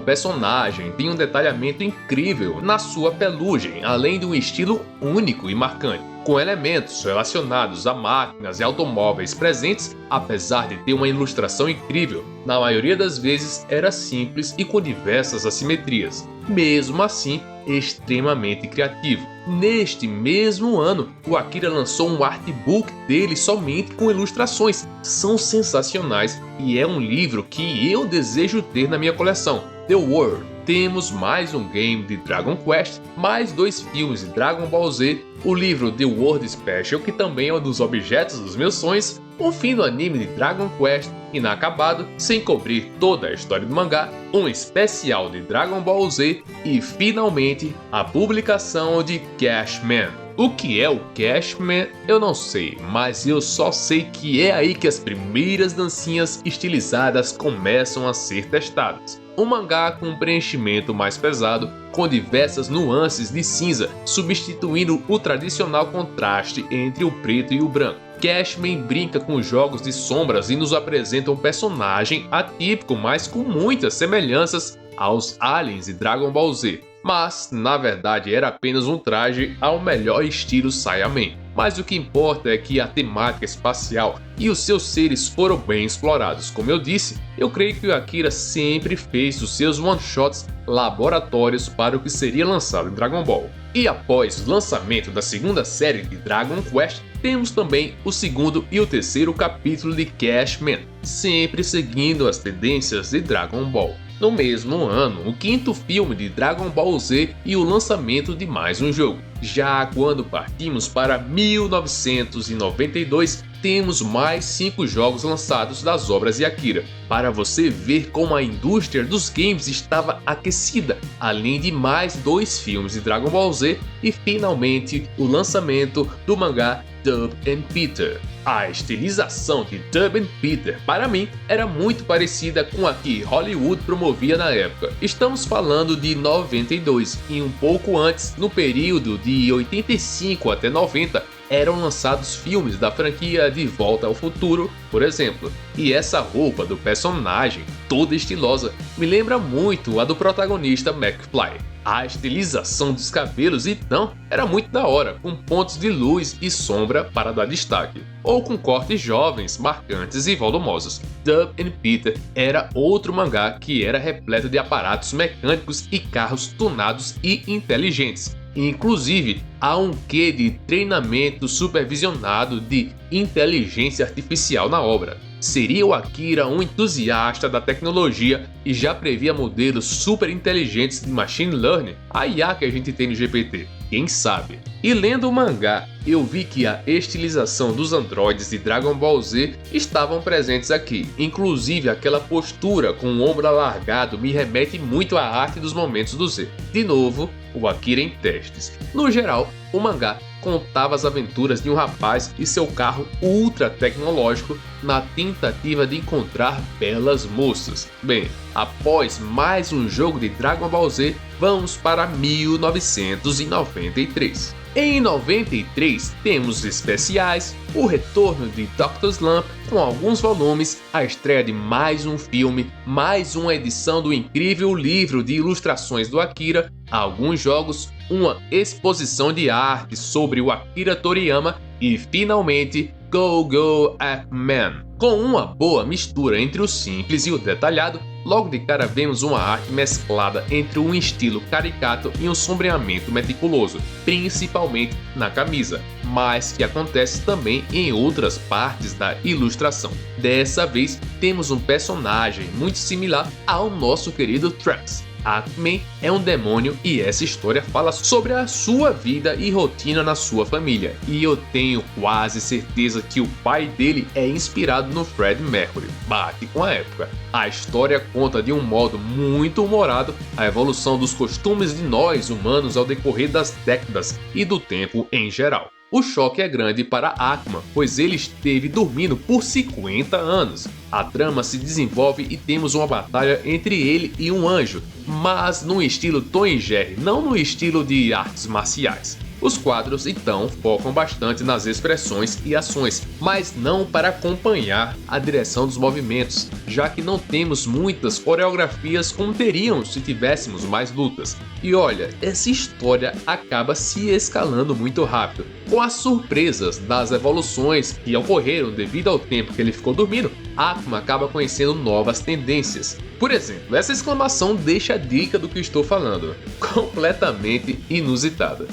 Speaker 1: personagem tem um detalhamento incrível na sua pelugem, além de um estilo único e marcante, com elementos relacionados a máquinas e automóveis presentes, apesar de ter uma ilustração incrível. Na maioria das vezes era simples e com diversas assimetrias, mesmo assim extremamente criativo. Neste mesmo ano, o Akira lançou um artbook dele somente com ilustrações. São sensacionais e é um livro que eu desejo ter na minha coleção. The World. Temos mais um game de Dragon Quest, mais 2 filmes de Dragon Ball Z, o livro The World Special, que também é um dos objetos dos meus sonhos, o fim do anime de Dragon Quest, inacabado, sem cobrir toda a história do mangá, um especial de Dragon Ball Z e, finalmente, a publicação de Cashman. O que é o Cashman, eu não sei, mas eu só sei que é aí que as primeiras dancinhas estilizadas começam a ser testadas. Um mangá com um preenchimento mais pesado, com diversas nuances de cinza, substituindo o tradicional contraste entre o preto e o branco. Cashman brinca com jogos de sombras e nos apresenta um personagem atípico, mas com muitas semelhanças aos aliens de Dragon Ball Z. Mas, na verdade, era apenas um traje ao melhor estilo Saiyaman. Mas o que importa é que a temática espacial e os seus seres foram bem explorados. Como eu disse, eu creio que o Akira sempre fez os seus one-shots laboratórios para o que seria lançado em Dragon Ball. E após o lançamento da segunda série de Dragon Quest, temos também o segundo e o terceiro capítulo de Cashman, sempre seguindo as tendências de Dragon Ball. No mesmo ano, o quinto filme de Dragon Ball Z e o lançamento de mais um jogo. Já quando partimos para 1992, temos mais 5 jogos lançados das obras de Akira, para você ver como a indústria dos games estava aquecida, além de mais 2 filmes de Dragon Ball Z e finalmente o lançamento do mangá Dub and Peter. A estilização de Dub and Peter, para mim, era muito parecida com a que Hollywood promovia na época. Estamos falando de 92 e um pouco antes, no período de 85 até 90, eram lançados filmes da franquia De Volta ao Futuro, por exemplo. E essa roupa do personagem, toda estilosa, me lembra muito a do protagonista McFly. A estilização dos cabelos, então, era muito da hora, com pontos de luz e sombra para dar destaque, ou com cortes jovens, marcantes e volumosos. Dub and Peter era outro mangá que era repleto de aparatos mecânicos e carros tunados e inteligentes. Inclusive, há um quê de treinamento supervisionado de inteligência artificial na obra. Seria o Akira um entusiasta da tecnologia e já previa modelos super inteligentes de machine learning, a IA que a gente tem no GPT? Quem sabe? E lendo o mangá, eu vi que a estilização dos androides de Dragon Ball Z estavam presentes aqui. Inclusive, aquela postura com o ombro alargado me remete muito à arte dos momentos do Z. De novo, o Akira em testes. No geral, o mangá contava as aventuras de um rapaz e seu carro ultra tecnológico na tentativa de encontrar belas moças. Bem, após mais um jogo de Dragon Ball Z, vamos para 1993. Em 93, temos especiais, o retorno de Dr. Slump com alguns volumes, a estreia de mais um filme, mais uma edição do incrível livro de ilustrações do Akira, alguns jogos, uma exposição de arte sobre o Akira Toriyama e, finalmente, Go Go Eggman. Com uma boa mistura entre o simples e o detalhado, logo de cara vemos uma arte mesclada entre um estilo caricato e um sombreamento meticuloso, principalmente na camisa, mas que acontece também em outras partes da ilustração. Dessa vez, temos um personagem muito similar ao nosso querido Trunks. Akme é um demônio e essa história fala sobre a sua vida e rotina na sua família. E eu tenho quase certeza que o pai dele é inspirado no Freddie Mercury. Bate com a época. A história conta de um modo muito humorado a evolução dos costumes de nós humanos ao decorrer das décadas e do tempo em geral. O choque é grande para Akme, pois ele esteve dormindo por 50 anos. A trama se desenvolve e temos uma batalha entre ele e um anjo, mas no estilo Tom e Jerry, não no estilo de artes marciais. Os quadros, então, focam bastante nas expressões e ações, mas não para acompanhar a direção dos movimentos, já que não temos muitas coreografias como teríamos se tivéssemos mais lutas. E olha, essa história acaba se escalando muito rápido, com as surpresas das evoluções que ocorreram devido ao tempo que ele ficou dormindo. Akme acaba conhecendo novas tendências. Por exemplo, essa exclamação deixa a dica do que estou falando, completamente inusitada.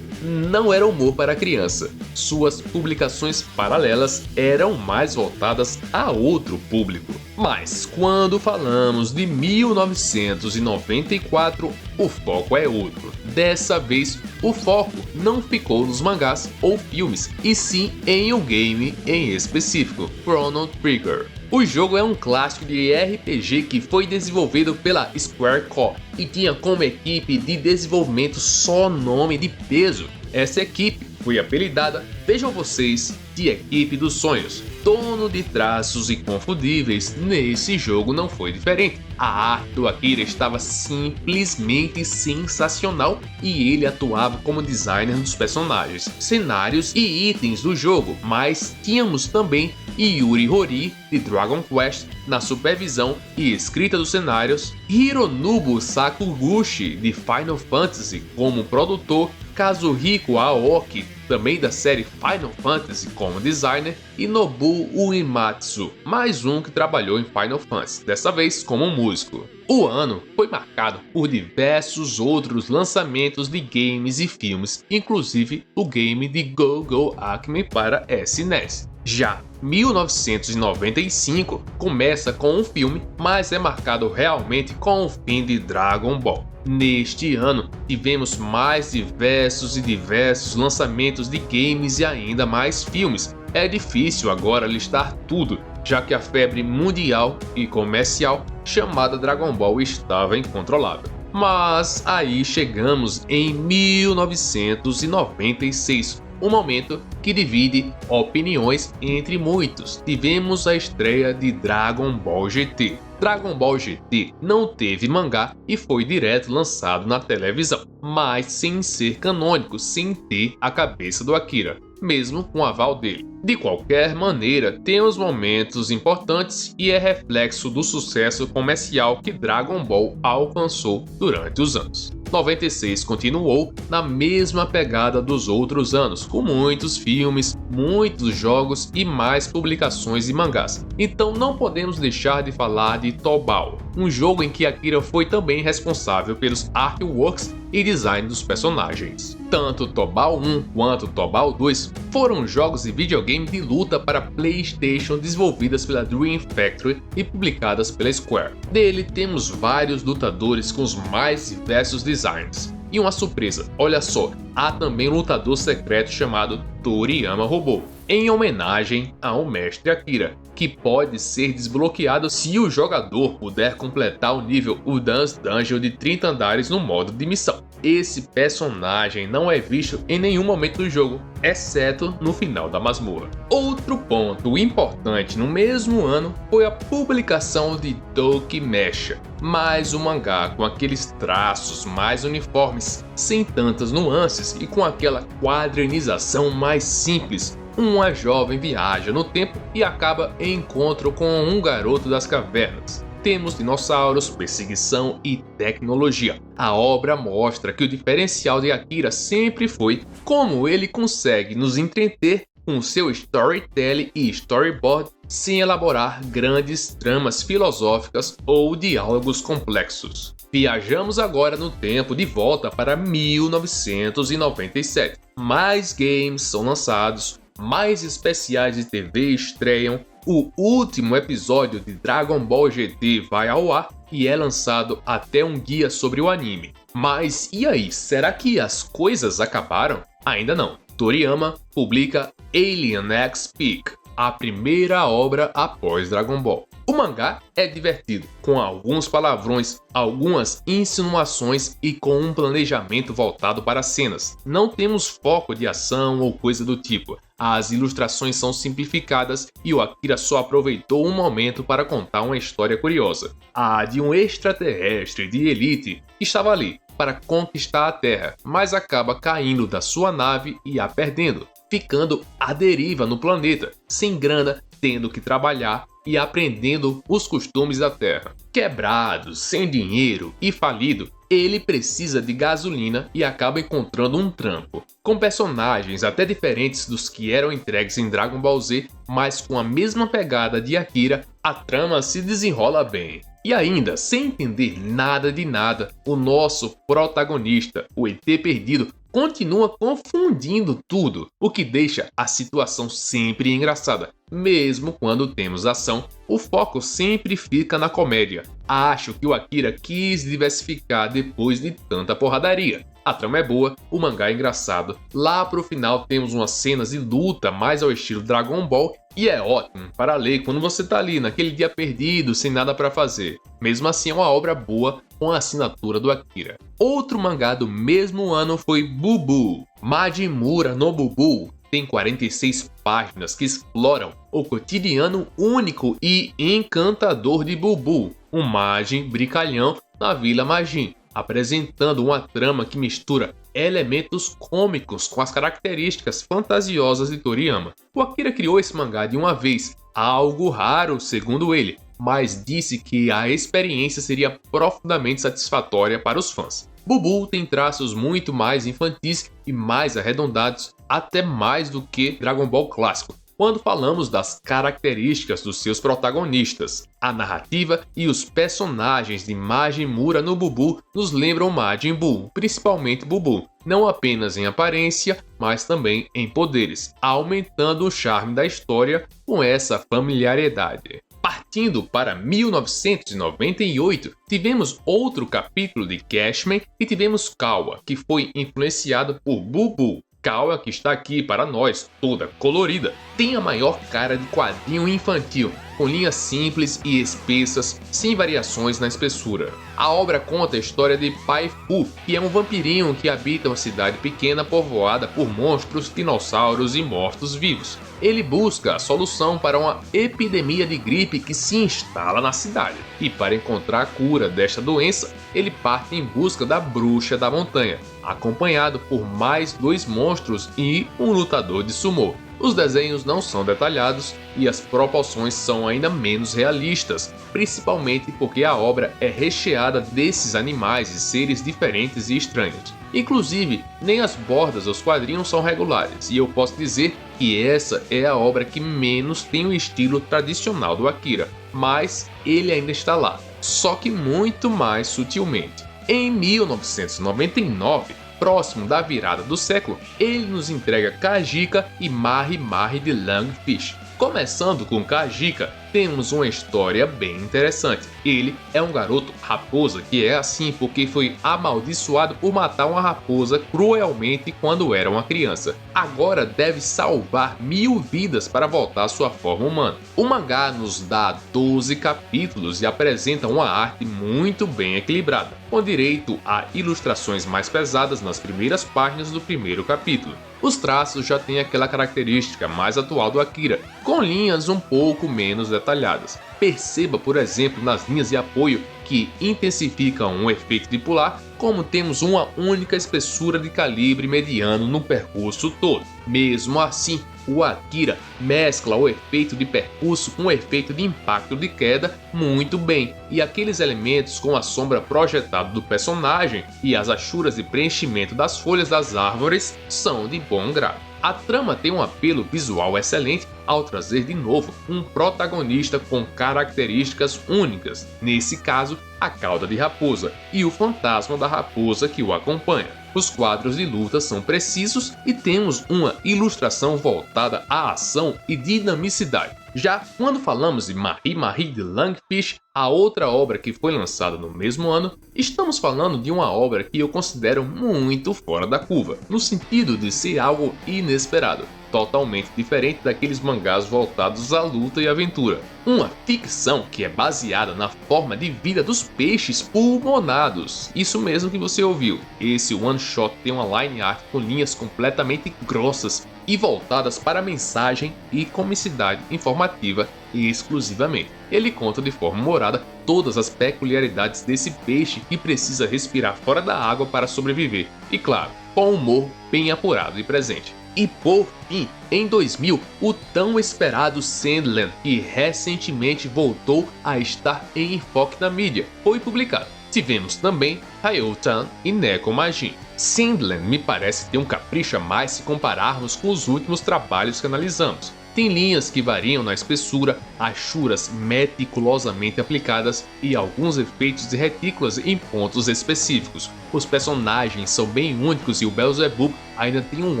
Speaker 1: Não era humor para criança. Suas publicações paralelas eram mais voltadas a outro público. Mas quando falamos de 1994, o foco é outro. Dessa vez, o foco não ficou nos mangás ou filmes, e sim em um game em específico, Chrono Trigger. O jogo é um clássico de RPG que foi desenvolvido pela Square Co. e tinha como equipe de desenvolvimento só nome de peso. Essa equipe foi apelidada, vejam vocês, de Equipe dos Sonhos. Dono de traços inconfundíveis, nesse jogo não foi diferente. A arte do Akira estava simplesmente sensacional e ele atuava como designer dos personagens, cenários e itens do jogo, mas tínhamos também Yuri Horii de Dragon Quest na supervisão e escrita dos cenários, Hironobu Sakuguchi de Final Fantasy como produtor, Kazuhiko Aoki também da série Final Fantasy como designer, e Nobuo Uematsu, mais um que trabalhou em Final Fantasy, dessa vez como músico. O ano foi marcado por diversos outros lançamentos de games e filmes, inclusive o game de Go-Go Akme para SNES. Já 1995 começa com um filme, mas é marcado realmente com o fim de Dragon Ball. Neste ano, tivemos mais diversos lançamentos de games e ainda mais filmes. É difícil agora listar tudo, já que a febre mundial e comercial chamada Dragon Ball estava incontrolável. Mas aí chegamos em 1996, um momento que divide opiniões entre muitos. Tivemos a estreia de Dragon Ball GT. Dragon Ball GT não teve mangá e foi direto lançado na televisão, mas sem ser canônico, sem ter a cabeça do Akira, mesmo com o aval dele. De qualquer maneira, temos momentos importantes e é reflexo do sucesso comercial que Dragon Ball alcançou durante os anos. 96 continuou na mesma pegada dos outros anos, com muitos filmes, muitos jogos e mais publicações de mangás. Então não podemos deixar de falar de Tobal, um jogo em que Akira foi também responsável pelos artworks e design dos personagens. Tanto Tobal 1 quanto Tobal 2 foram jogos de videogame de luta para PlayStation desenvolvidas pela Dream Factory e publicadas pela Square. Dele temos vários lutadores com os mais diversos designs. E uma surpresa, olha só, há também um lutador secreto chamado Toriyama Robô, em homenagem ao mestre Akira, que pode ser desbloqueado se o jogador puder completar o nível Udan's Dungeon de 30 andares no modo de missão. Esse personagem não é visto em nenhum momento do jogo, exceto no final da masmorra. Outro ponto importante no mesmo ano foi a publicação de Tokimesha, mais um mangá com aqueles traços mais uniformes, sem tantas nuances e com aquela quadrinização mais simples. Uma jovem viaja no tempo e acaba em encontro com um garoto das cavernas. Temos dinossauros, perseguição e tecnologia. A obra mostra que o diferencial de Akira sempre foi como ele consegue nos entreter com seu storytelling e storyboard sem elaborar grandes tramas filosóficas ou diálogos complexos. Viajamos agora no tempo de volta para 1997. Mais games são lançados, mais especiais de TV estreiam, O último episódio de Dragon Ball GT vai ao ar e é lançado até um guia sobre o anime. Mas e aí, será que as coisas acabaram? Ainda não. Toriyama publica Alien X Peak, a primeira obra após Dragon Ball. O mangá é divertido, com alguns palavrões, algumas insinuações e com um planejamento voltado para cenas. Não temos foco de ação ou coisa do tipo. As ilustrações são simplificadas e o Akira só aproveitou um momento para contar uma história curiosa. A de um extraterrestre de elite que estava ali para conquistar a Terra, mas acaba caindo da sua nave e a perdendo, ficando à deriva no planeta, sem grana, tendo que trabalhar e aprendendo os costumes da Terra. Quebrado, sem dinheiro e falido, ele precisa de gasolina e acaba encontrando um trampo. Com personagens até diferentes dos que eram entregues em Dragon Ball Z, mas com a mesma pegada de Akira, a trama se desenrola bem. E ainda, sem entender nada de nada, o nosso protagonista, o ET perdido, continua confundindo tudo, o que deixa a situação sempre engraçada. Mesmo quando temos ação, o foco sempre fica na comédia. Acho que o Akira quis diversificar depois de tanta porradaria. A trama é boa, o mangá é engraçado. Lá pro final temos umas cenas de luta mais ao estilo Dragon Ball e é ótimo para ler quando você tá ali naquele dia perdido, sem nada para fazer. Mesmo assim é uma obra boa com a assinatura do Akira. Outro mangá do mesmo ano foi Bubu. Majimura no Bubu tem 46 páginas que exploram o cotidiano único e encantador de Bubu, um Majin brincalhão na Vila Majin, apresentando uma trama que mistura elementos cômicos com as características fantasiosas de Toriyama. O Akira criou esse mangá de uma vez, algo raro segundo ele, mas disse que a experiência seria profundamente satisfatória para os fãs. Bubu tem traços muito mais infantis e mais arredondados, até mais do que Dragon Ball clássico, quando falamos das características dos seus protagonistas. A narrativa e os personagens de Majimura no Bubu nos lembram Majin Buu, principalmente Bubu, não apenas em aparência, mas também em poderes, aumentando o charme da história com essa familiaridade. Partindo para 1998, tivemos outro capítulo de Cashman e tivemos Kawa, que foi influenciado por Bubu. Kawa, que está aqui para nós, toda colorida, tem a maior cara de quadrinho infantil, com linhas simples e espessas, sem variações na espessura. A obra conta a história de Pai Fu, que é um vampirinho que habita uma cidade pequena povoada por monstros, dinossauros e mortos-vivos. Ele busca a solução para uma epidemia de gripe que se instala na cidade. E para encontrar a cura desta doença, ele parte em busca da bruxa da montanha, acompanhado por mais 2 monstros e um lutador de sumô. Os desenhos não são detalhados e as proporções são ainda menos realistas, principalmente porque a obra é recheada desses animais e seres diferentes e estranhos. Inclusive, nem as bordas dos quadrinhos são regulares, e eu posso dizer que essa é a obra que menos tem o estilo tradicional do Akira, mas ele ainda está lá, só que muito mais sutilmente. Em 1999, próximo da virada do século, ele nos entrega Kajika e Mahi Mahi de Lungfish. Começando com Kajika, temos uma história bem interessante. Ele é um garoto raposa que é assim porque foi amaldiçoado por matar uma raposa cruelmente quando era uma criança. Agora deve salvar 1000 vidas para voltar à sua forma humana. O mangá nos dá 12 capítulos e apresenta uma arte muito bem equilibrada, com direito a ilustrações mais pesadas nas primeiras páginas do primeiro capítulo. Os traços já têm aquela característica mais atual do Akira, com linhas um pouco menos detalhadas. Perceba, por exemplo, nas linhas de apoio que intensificam um efeito de pular, como temos uma única espessura de calibre mediano no percurso todo. Mesmo assim, o Akira mescla o efeito de percurso com o efeito de impacto de queda muito bem, e aqueles elementos com a sombra projetada do personagem e as achuras de preenchimento das folhas das árvores são de bom grado. A trama tem um apelo visual excelente ao trazer de novo um protagonista com características únicas, nesse caso a cauda de raposa e o fantasma da raposa que o acompanha. Os quadros de luta são precisos e temos uma ilustração voltada à ação e dinamicidade. Já quando falamos de Marie Marie de Langefish, a outra obra que foi lançada no mesmo ano, estamos falando de uma obra que eu considero muito fora da curva, no sentido de ser algo inesperado, totalmente diferente daqueles mangás voltados à luta e aventura. Uma ficção que é baseada na forma de vida dos peixes pulmonados. Isso mesmo que você ouviu. Esse one shot tem uma line art com linhas completamente grossas e voltadas para mensagem e comicidade informativa exclusivamente. Ele conta de forma humorada todas as peculiaridades desse peixe que precisa respirar fora da água para sobreviver. E claro, com humor bem apurado e presente. E por fim, em 2000, o tão esperado Sandland, que recentemente voltou a estar em enfoque na mídia, foi publicado. Tivemos também Hayotan e Nekomajin. Sandland me parece ter um capricho a mais se compararmos com os últimos trabalhos que analisamos. Tem linhas que variam na espessura, achuras meticulosamente aplicadas e alguns efeitos de retículas em pontos específicos. Os personagens são bem únicos e o Beelzebub ainda tem um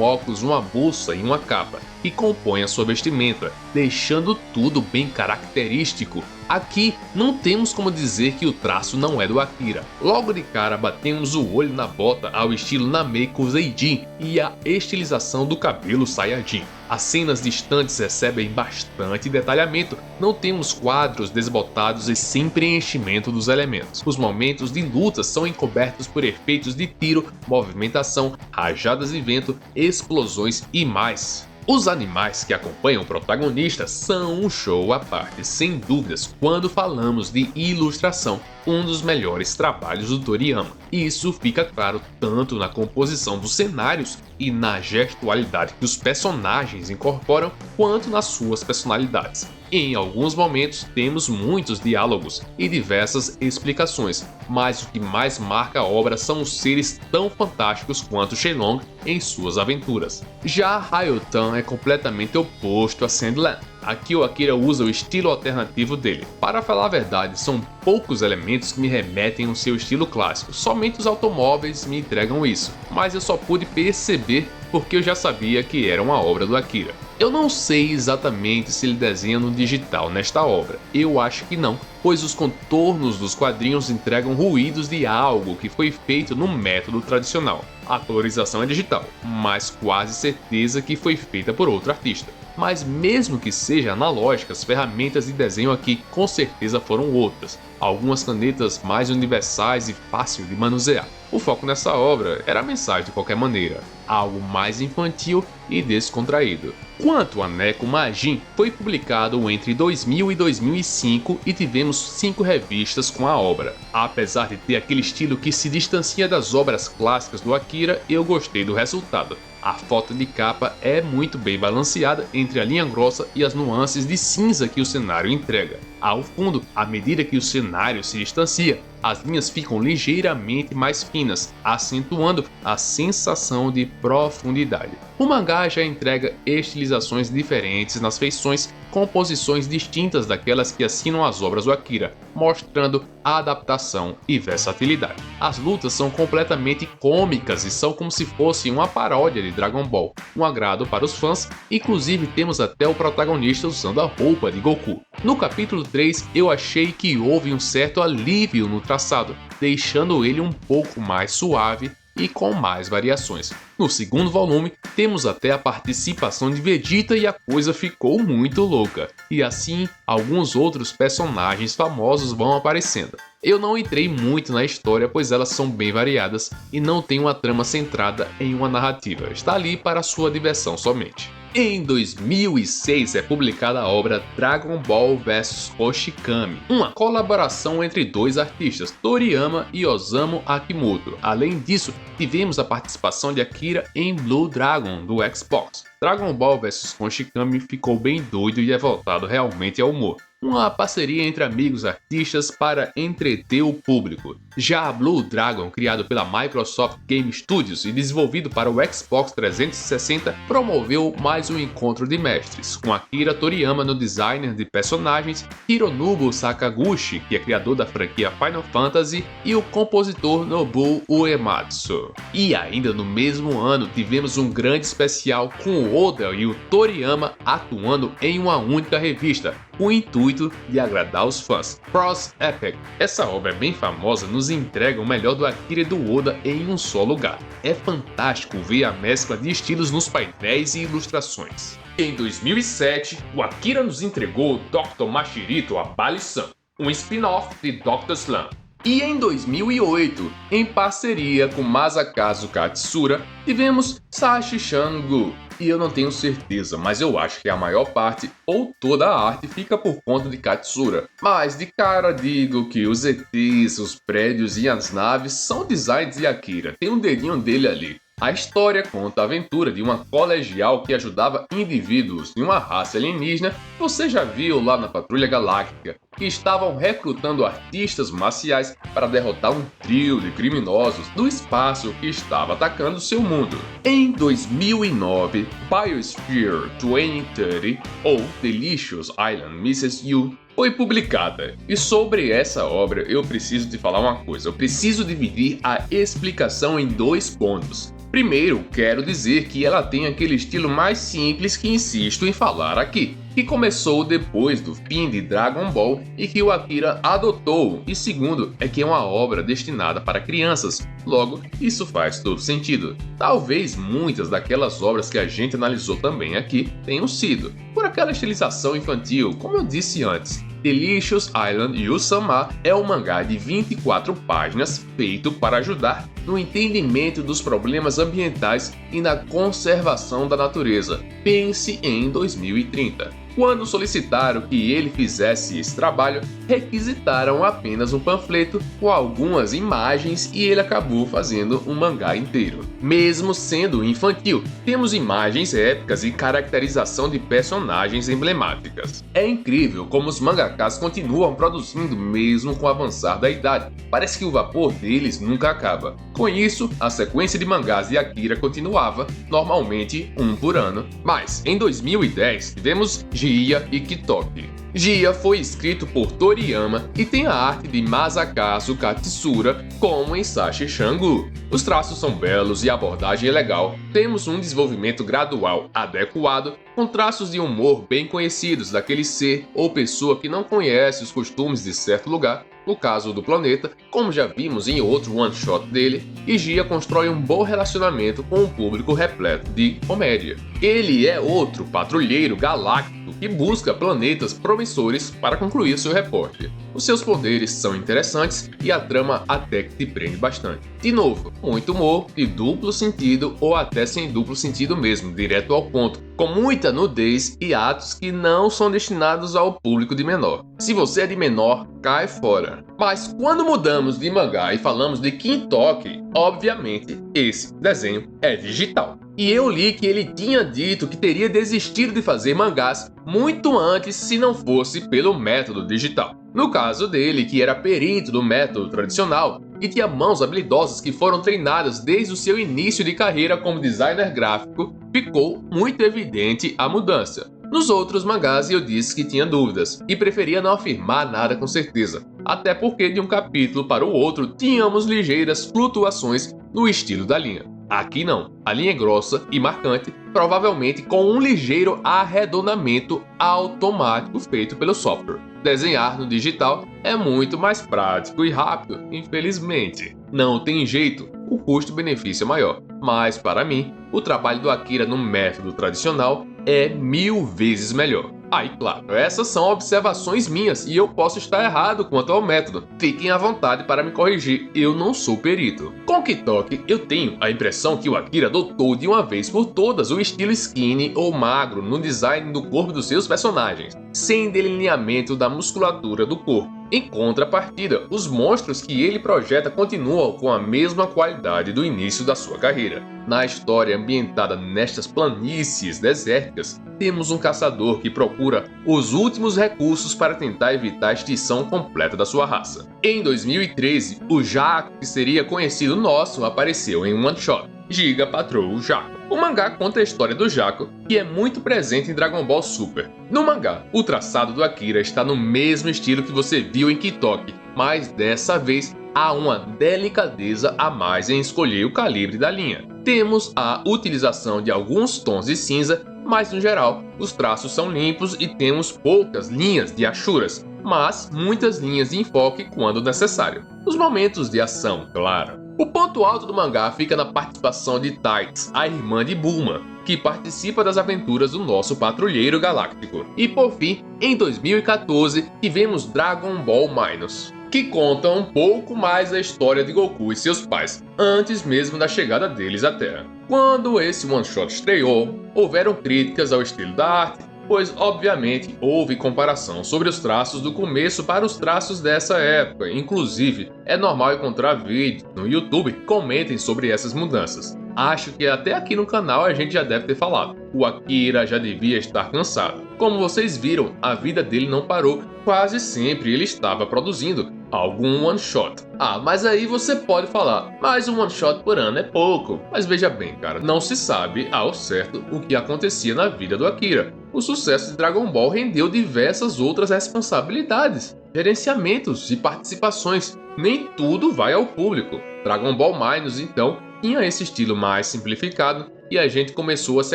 Speaker 1: óculos, uma bolsa e uma capa, que compõem a sua vestimenta, deixando tudo bem característico. Aqui não temos como dizer que o traço não é do Akira. Logo de cara batemos o olho na bota ao estilo Nameko Zeijin e a estilização do cabelo Saiyajin. As cenas distantes recebem bastante detalhamento, não temos quadros desbotados e sem preenchimento dos elementos. Os momentos de luta são encobertos por efeitos de tiro, movimentação, rajadas de vento, explosões e mais. Os animais que acompanham o protagonista são um show à parte, sem dúvidas, quando falamos de ilustração, um dos melhores trabalhos do Toriyama. Isso fica claro tanto na composição dos cenários e na gestualidade que os personagens incorporam, quanto nas suas personalidades. Em alguns momentos temos muitos diálogos e diversas explicações, mas o que mais marca a obra são os seres tão fantásticos quanto Shenlong em suas aventuras. Já Hayotan é completamente oposto a Sandland. Aqui o Akira usa o estilo alternativo dele. Para falar a verdade, são poucos elementos que me remetem ao seu estilo clássico, somente os automóveis me entregam isso, mas eu só pude perceber porque eu já sabia que era uma obra do Akira. Eu não sei exatamente se ele desenha no digital nesta obra, eu acho que não, pois os contornos dos quadrinhos entregam ruídos de algo que foi feito no método tradicional. A colorização é digital, mas quase certeza que foi feita por outro artista. Mas mesmo que seja analógica, as ferramentas de desenho aqui com certeza foram outras, algumas canetas mais universais e fácil de manusear. O foco nessa obra era a mensagem de qualquer maneira, algo mais infantil e descontraído. Quanto a Nekomajin, foi publicado entre 2000 e 2005 e tivemos 5 revistas com a obra. Apesar de ter aquele estilo que se distancia das obras clássicas do Akira, eu gostei do resultado. A foto de capa é muito bem balanceada entre a linha grossa e as nuances de cinza que o cenário entrega. Ao fundo, à medida que o cenário se distancia, as linhas ficam ligeiramente mais finas, acentuando a sensação de profundidade. O mangá já entrega estilizações diferentes nas feições, composições distintas daquelas que assinam as obras do Akira, mostrando adaptação e versatilidade. As lutas são completamente cômicas e são como se fosse uma paródia de Dragon Ball, um agrado para os fãs, inclusive temos até o protagonista usando a roupa de Goku. No capítulo 3 eu achei que houve um certo alívio no traçado, deixando ele um pouco mais suave e com mais variações. No segundo volume, temos até a participação de Vegeta e a coisa ficou muito louca, e assim alguns outros personagens famosos vão aparecendo. Eu não entrei muito na história, pois elas são bem variadas e não tem uma trama centrada em uma narrativa, está ali para sua diversão somente. Em 2006 é publicada a obra Dragon Ball vs Hoshikami, uma colaboração entre dois artistas, Toriyama e Osamu Akimoto. Além disso, tivemos a participação de Akira em Blue Dragon do Xbox. Dragon Ball vs Hoshikami ficou bem doido e é voltado realmente ao humor. uma parceria entre amigos artistas para entreter o público. Já Blue Dragon, criado pela Microsoft Game Studios e desenvolvido para o Xbox 360, promoveu mais um encontro de mestres, com Akira Toriyama no design de personagens, Hironobu Sakaguchi, que é criador da franquia Final Fantasy, e o compositor Nobuo Uematsu. E ainda no mesmo ano tivemos um grande especial com o Oda e o Toriyama atuando em uma única revista, com o intuito de agradar os fãs. Cross Epic. Essa obra bem famosa nos entrega o melhor do Akira e do Oda em um só lugar. É fantástico ver a mescla de estilos nos painéis e ilustrações. Em 2007, o Akira nos entregou Dr. Mashirito Abali-san, um spin-off de Dr. Slump. E em 2008, em parceria com Masakazu Katsura, tivemos Sashi Shangu. E eu não tenho certeza, mas eu acho que a maior parte ou toda a arte fica por conta de Katsura. Mas de cara digo que os ETs, os prédios e as naves são designs de Akira, tem um dedinho dele ali. A história conta a aventura de uma colegial que ajudava indivíduos de uma raça alienígena que você já viu lá na Patrulha Galáctica, que estavam recrutando artistas marciais para derrotar um trio de criminosos do espaço que estava atacando seu mundo. Em 2009, Biosphere 2030, ou Delicious Island Mrs. You, foi publicada. E sobre essa obra eu preciso te falar uma coisa, eu preciso dividir a explicação em dois pontos. Primeiro, quero dizer que ela tem aquele estilo mais simples que insisto em falar aqui, que começou depois do fim de Dragon Ball e que o Akira adotou, e segundo, é que é uma obra destinada para crianças, logo, isso faz todo sentido. Talvez muitas daquelas obras que a gente analisou também aqui tenham sido por aquela estilização infantil, como eu disse antes. Delicious Island Yu-sama é um mangá de 24 páginas feito para ajudar no entendimento dos problemas ambientais e na conservação da natureza. Pense em 2030. Quando solicitaram que ele fizesse esse trabalho, requisitaram apenas um panfleto com algumas imagens e ele acabou fazendo um mangá inteiro. Mesmo sendo infantil, temos imagens épicas e caracterização de personagens emblemáticas. É incrível como os mangakas continuam produzindo mesmo com o avançar da idade. Parece que o vapor deles nunca acaba. Com isso, a sequência de mangás de Akira continuava, normalmente um por ano. Mas, em 2010, tivemos Jiya e Kitoki. Jiya foi escrito por Toriyama e tem a arte de Masakazu Katsura como em Sashi Shangu. Os traços são belos e a abordagem é legal. Temos um desenvolvimento gradual adequado, com traços de humor bem conhecidos daquele ser ou pessoa que não conhece os costumes de certo lugar, no caso do planeta, como já vimos em outro one-shot dele, e Jiya constrói um bom relacionamento com um público repleto de comédia. Ele é outro patrulheiro galáctico que busca planetas promissores para concluir seu repórter. Os seus poderes são interessantes e a trama até que te prende bastante. De novo, muito humor de duplo sentido ou até sem duplo sentido mesmo, direto ao ponto, com muita nudez e atos que não são destinados ao público de menor. Se você é de menor, cai fora. Mas quando mudamos de mangá e falamos de Kintoki, obviamente esse desenho é digital. E eu li que ele tinha dito que teria desistido de fazer mangás muito antes se não fosse pelo método digital. No caso dele, que era perito do método tradicional e tinha mãos habilidosas que foram treinadas desde o seu início de carreira como designer gráfico, ficou muito evidente a mudança. Nos outros mangás eu disse que tinha dúvidas e preferia não afirmar nada com certeza, até porque de um capítulo para o outro tínhamos ligeiras flutuações no estilo da linha. Aqui não, a linha é grossa e marcante, provavelmente com um ligeiro arredondamento automático feito pelo software. Desenhar no digital é muito mais prático e rápido, infelizmente. Não tem jeito, o custo-benefício é maior, mas para mim, o trabalho do Akira no método tradicional é 1000 vezes melhor. Aí, claro, essas são observações minhas e eu posso estar errado quanto ao método. Fiquem à vontade para me corrigir, eu não sou perito. Com Kintoki, eu tenho a impressão que o Akira adotou de uma vez por todas o estilo skinny ou magro no design do corpo dos seus personagens, sem delineamento da musculatura do corpo. Em contrapartida, os monstros que ele projeta continuam com a mesma qualidade do início da sua carreira. Na história ambientada nestas planícies desérticas, temos um caçador que procura os últimos recursos para tentar evitar a extinção completa da sua raça. Em 2013, o Jaco, que seria conhecido nosso, apareceu em um one-shot, Giga Patrol Jaco. O mangá conta a história do Jaco, que é muito presente em Dragon Ball Super. No mangá, o traçado do Akira está no mesmo estilo que você viu em Kitoki, mas dessa vez há uma delicadeza a mais em escolher o calibre da linha. Temos a utilização de alguns tons de cinza, mas no geral, os traços são limpos e temos poucas linhas de achuras, mas muitas linhas de enfoque quando necessário. Nos momentos de ação, claro. O ponto alto do mangá fica na participação de Tights, a irmã de Bulma, que participa das aventuras do nosso patrulheiro galáctico. E por fim, em 2014, tivemos Dragon Ball Minus, que conta um pouco mais a história de Goku e seus pais, antes mesmo da chegada deles à Terra. Quando esse one-shot estreou, houveram críticas ao estilo da arte, pois obviamente houve comparação sobre os traços do começo para os traços dessa época. Inclusive, é normal encontrar vídeos no YouTube que comentem sobre essas mudanças. Acho que até aqui no canal a gente já deve ter falado. O Akira já devia estar cansado. Como vocês viram, a vida dele não parou. Quase sempre ele estava produzindo algum one-shot. Mas aí você pode falar, mas um one-shot por ano é pouco. Mas veja bem, cara, não se sabe ao certo o que acontecia na vida do Akira. O sucesso de Dragon Ball rendeu diversas outras responsabilidades, gerenciamentos e participações. Nem tudo vai ao público. Dragon Ball Minus, então, tinha esse estilo mais simplificado e a gente começou a se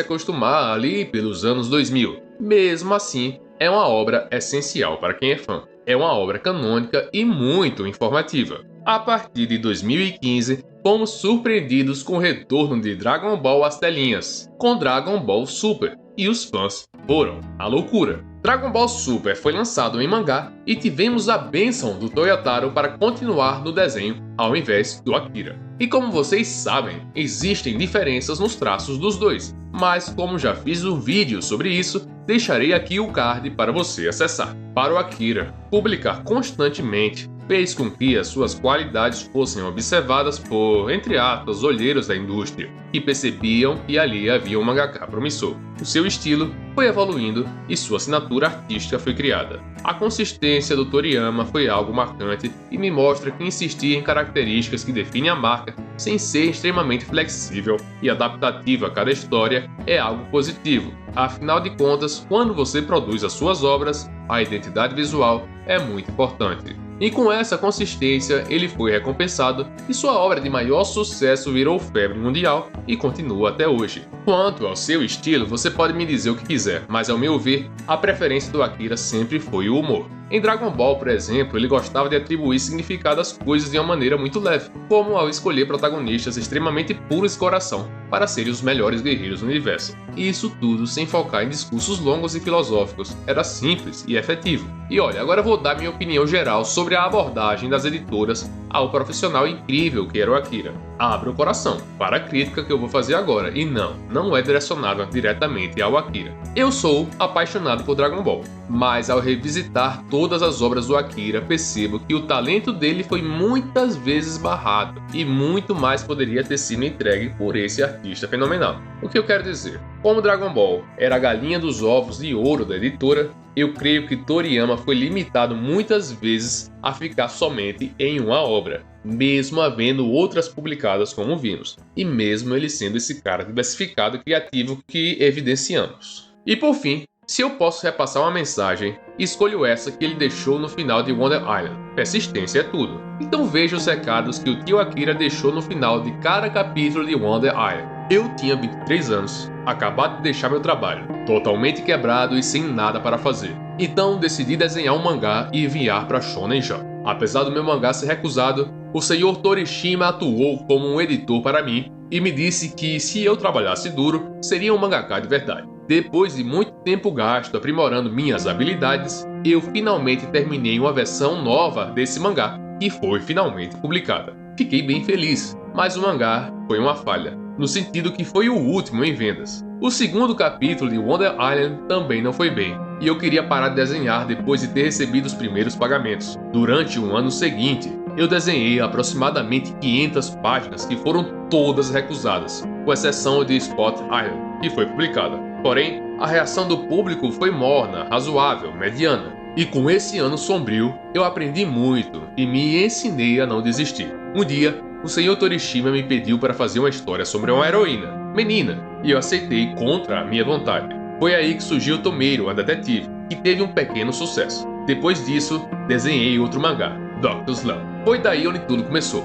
Speaker 1: acostumar ali pelos anos 2000. Mesmo assim, é uma obra essencial para quem é fã. É uma obra canônica e muito informativa. A partir de 2015, fomos surpreendidos com o retorno de Dragon Ball às telinhas, com Dragon Ball Super, e os fãs foram à loucura. Dragon Ball Super foi lançado em mangá e tivemos a bênção do Toyotaro para continuar no desenho ao invés do Akira. E como vocês sabem, existem diferenças nos traços dos dois, mas como já fiz um vídeo sobre isso, deixarei aqui o card para você acessar. Para o Akira, publicar constantemente fez com que as suas qualidades fossem observadas por, entre aspas, olheiros da indústria, que percebiam que ali havia um mangaka promissor. O seu estilo foi evoluindo e sua assinatura artística foi criada. A consistência do Toriyama foi algo marcante e me mostra que insistir em características que definem a marca, sem ser extremamente flexível e adaptativo a cada história, é algo positivo. Afinal de contas, quando você produz as suas obras, a identidade visual é muito importante. E com essa consistência, ele foi recompensado e sua obra de maior sucesso virou febre mundial e continua até hoje. Quanto ao seu estilo, você pode me dizer o que quiser, mas ao meu ver, a preferência do Akira sempre foi o humor. Em Dragon Ball, por exemplo, ele gostava de atribuir significado às coisas de uma maneira muito leve, como ao escolher protagonistas extremamente puros de coração para serem os melhores guerreiros do universo. E isso tudo sem focar em discursos longos e filosóficos, era simples e efetivo. E olha, agora eu vou dar minha opinião geral sobre a abordagem das editoras ao profissional incrível que era o Akira. Abra o coração para a crítica que eu vou fazer agora, e não é direcionada diretamente ao Akira. Eu sou apaixonado por Dragon Ball, mas ao revisitar todas as obras do Akira, percebo que o talento dele foi muitas vezes barrado, e muito mais poderia ter sido entregue por esse artista fenomenal. O que eu quero dizer? Como Dragon Ball era a galinha dos ovos de ouro da editora, eu creio que Toriyama foi limitado muitas vezes a ficar somente em uma obra, mesmo havendo outras publicadas como vimos, e mesmo ele sendo esse cara diversificado e criativo que evidenciamos. E por fim, se eu posso repassar uma mensagem, escolho essa que ele deixou no final de Wonder Island: persistência é tudo. Então veja os recados que o tio Akira deixou no final de cada capítulo de Wonder Island. Eu tinha 23 anos, acabado de deixar meu trabalho, totalmente quebrado e sem nada para fazer. Então decidi desenhar um mangá e enviar para Shonen Jump. Apesar do meu mangá ser recusado, o senhor Torishima atuou como um editor para mim e me disse que se eu trabalhasse duro, seria um mangaka de verdade. Depois de muito tempo gasto aprimorando minhas habilidades, eu finalmente terminei uma versão nova desse mangá, que foi finalmente publicada. Fiquei bem feliz, mas o mangá foi uma falha, no sentido que foi o último em vendas. O segundo capítulo de Wonder Island também não foi bem, e eu queria parar de desenhar depois de ter recebido os primeiros pagamentos. Durante o ano seguinte, eu desenhei aproximadamente 500 páginas que foram todas recusadas, com exceção de Spot Island, que foi publicada. Porém, a reação do público foi morna, razoável, mediana. E com esse ano sombrio, eu aprendi muito e me ensinei a não desistir. Um dia, o Sr. Torishima me pediu para fazer uma história sobre uma heroína, menina, e eu aceitei contra a minha vontade. Foi aí que surgiu Tomeiro, a detetive, que teve um pequeno sucesso. Depois disso, desenhei outro mangá, Dr. Slump. Foi daí onde tudo começou.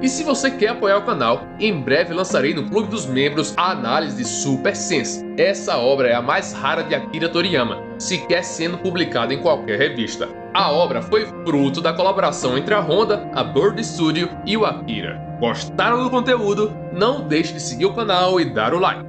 Speaker 1: E se você quer apoiar o canal, em breve lançarei no Clube dos Membros a análise de Super Sense. Essa obra é a mais rara de Akira Toriyama, sequer sendo publicada em qualquer revista. A obra foi fruto da colaboração entre a Honda, a Bird Studio e o Akira. Gostaram do conteúdo? Não deixe de seguir o canal e dar o like.